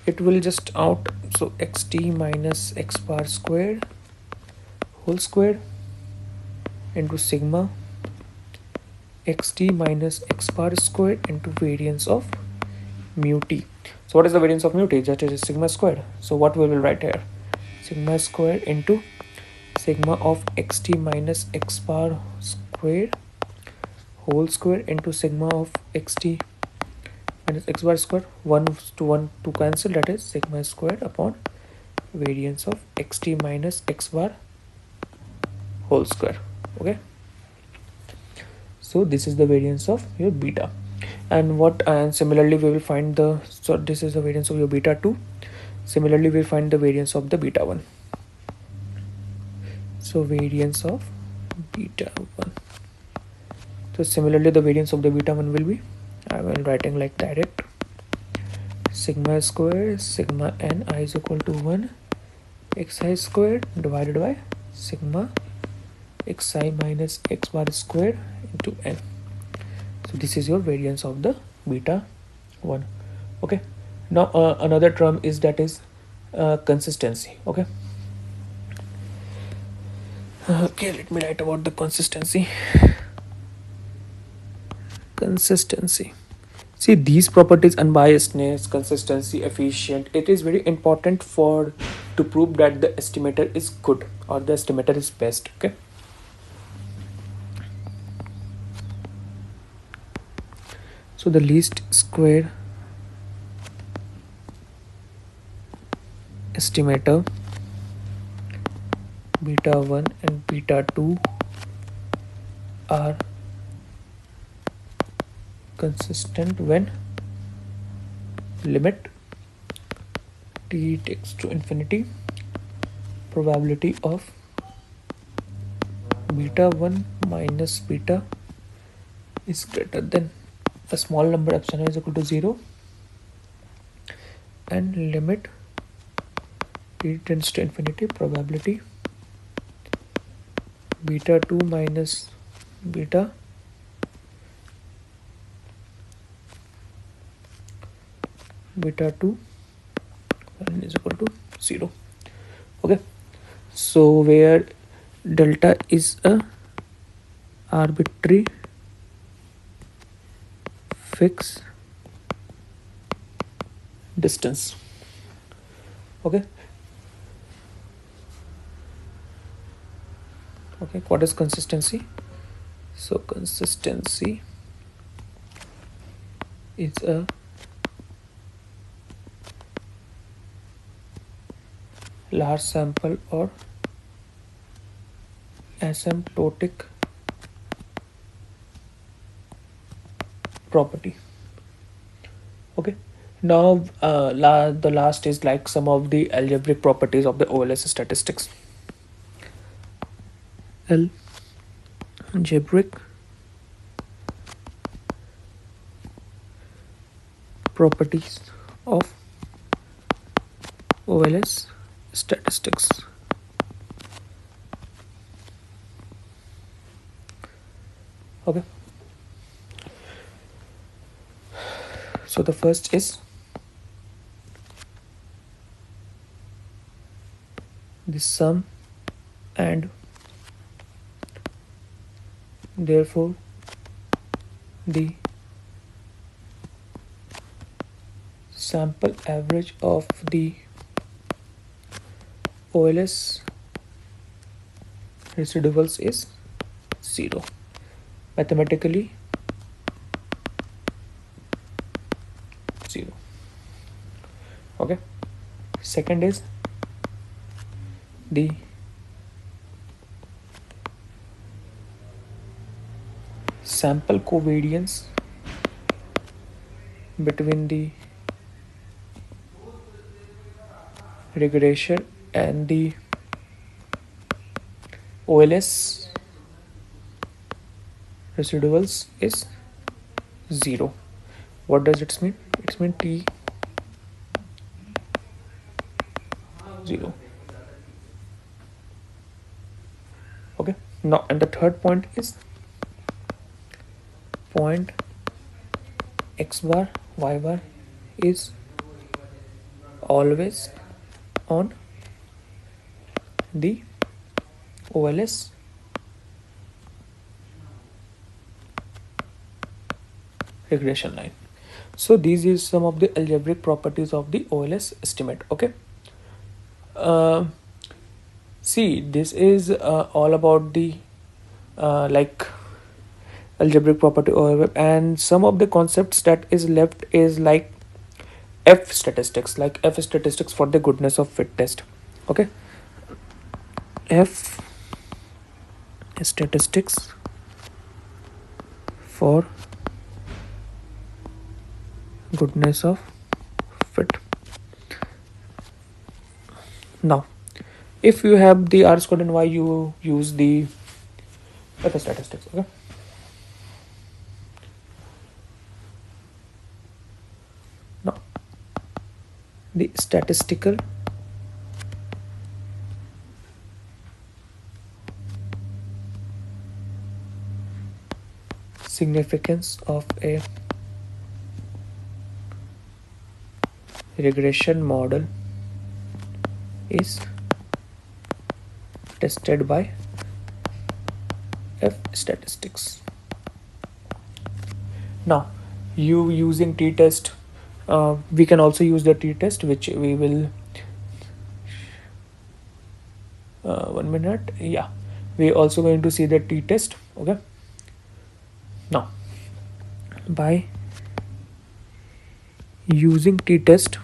it will just out, so xt minus x bar squared whole square into sigma xt minus x bar squared into variance of mu t. So what is the variance of mu t? That is sigma squared. So what we will write here, sigma squared into sigma of xt minus x bar squared whole square into sigma of xt minus x bar square, 1 to 1 to cancel, that is sigma squared upon variance of xt minus x bar whole square. Okay, so this is the variance of your beta. And what, and similarly we will find the, so this is the variance of your beta 2. Similarly we will find the variance of the beta 1. So variance of beta 1. So similarly the variance of the beta 1 will be, I am writing like direct, sigma square sigma n I is equal to 1 xi squared divided by sigma xi minus x bar square into n. So this is your variance of the beta 1. Okay, now another term is, that is consistency. Okay, Okay, let me write about the consistency. Consistency. See, these properties, unbiasedness, consistency, efficient, it is very important for to prove that the estimator is good or the estimator is best. Okay. So the least square estimator beta 1 and beta 2 are consistent when limit t takes to infinity probability of beta 1 minus beta is greater than a small number epsilon is equal to 0 and limit t tends to infinity probability beta 2 minus beta beta 2 is equal to 0. Okay, so where delta is a arbitrary fixed distance. Okay, what is consistency? So consistency is a large sample or asymptotic property. Okay, now the last is like some of the algebraic properties of the OLS statistics. Algebraic properties of OLS statistics. Okay, so the first is the sum and therefore the sample average of the OLS residuals is 0. Mathematically 0. Okay, second is the sample covariance between the regression and the OLS residuals is 0. What does it mean? It means T 0. Okay, now and the third point is point x bar y bar is always on the OLS regression line. So these is some of the algebraic properties of the OLS estimate. Okay, see, this is all about the like algebraic property overlap, and some of the concepts that is left is like F statistics, like F statistics for the goodness of fit test. Okay, F statistics for goodness of fit. Now if you have the R squared and Y, you use the F statistics. Okay, now the statistical significance of a regression model is tested by F statistics. Now, you using t-test, we can also use the t-test, which we will 1 minute. Yeah, we're also going to see the t-test. Okay, now by using t-test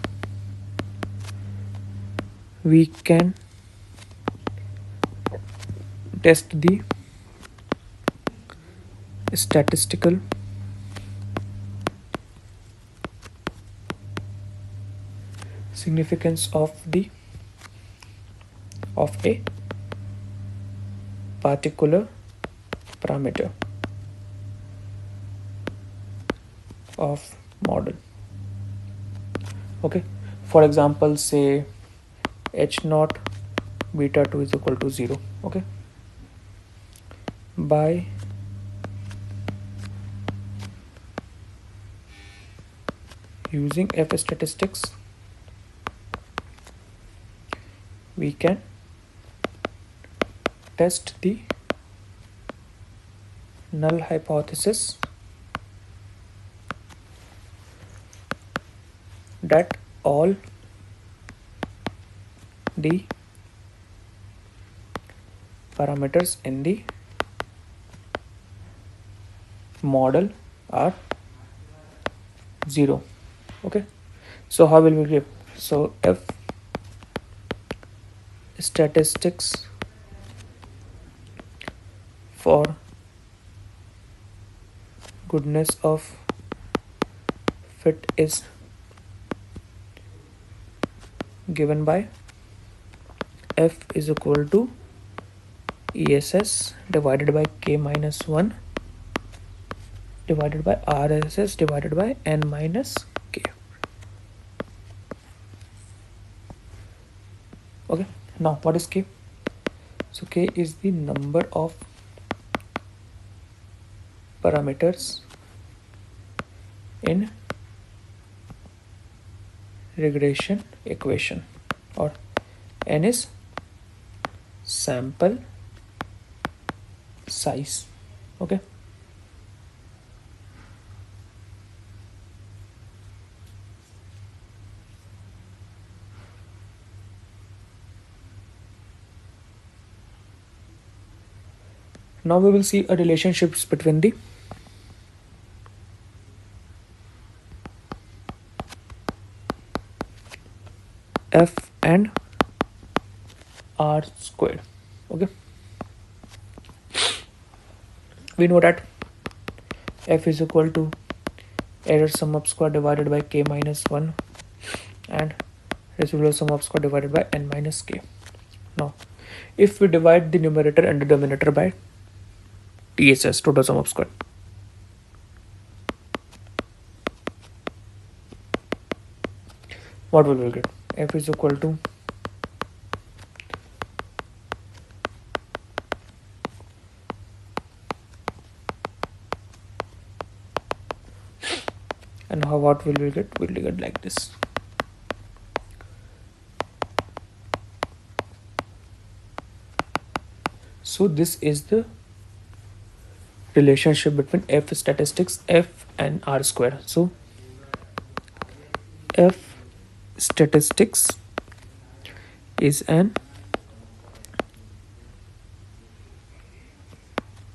we can test the statistical significance of a particular parameter of model. Okay, for example, say h0 beta 2 is equal to 0. Okay, by using F statistics we can test the null hypothesis that all the parameters in the model are 0. Okay, so how will we give? So F statistics for goodness of fit is given by F is equal to ESS divided by K minus 1 divided by RSS divided by N minus K. Okay, now what is K? So K is the number of parameters in regression equation, or N is sample size. Okay, now we will see a relationships between the F and R squared. Okay, we know that F is equal to error sum of square divided by K minus 1 and residual sum of square divided by N minus K. Now if we divide the numerator and the denominator by TSS, total sum of square, what will we get? F is equal to and what will we get? We'll get like this. So this is the relationship between F statistics, F and R square. So F statistics is an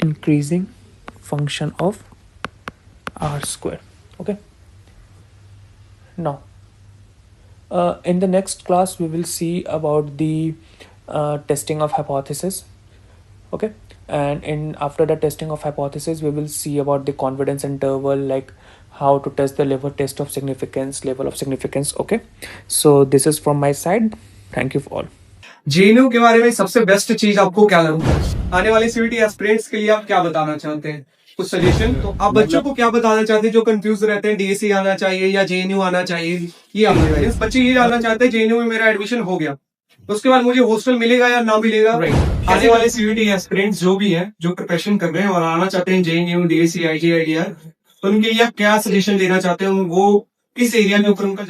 increasing function of R square. Okay, now in the next class we will see about the testing of hypothesis. Okay, and after the testing of hypothesis we will see about the confidence interval, like how to test the level of significance. Okay, so this is from my side. Thank you for all. JNU के बारे में सबसे best चीज आपको क्या लगता है? आने वाले सीयूईटी एस्पिरेंट्स के लिए आप क्या बताना चाहते हैं? कुछ सजेशन तो आप बच्चों को क्या बताना चाहते हैं जो कंफ्यूज रहते हैं, डीएससी आना चाहिए या जेएनयू आना चाहिए? ये आप बताइए। बच्चे ये जानना चाहते हैं जेएनयू में मेरा एडमिशन हो गया, तो उसके बाद मुझे हॉस्टल मिलेगा या ना मिलेगा? आने वाले सीयूईटी एस्पिरेंट्स जो भी हैं, जो प्रिपरेशन कर रहे हैं और आना चाहते हैं जेएनयू, डीएससी, आईआईटी, तो उनके लिए आप क्या सजेशन देना चाहते हैं? वो किस एरिया के ऊपर उनका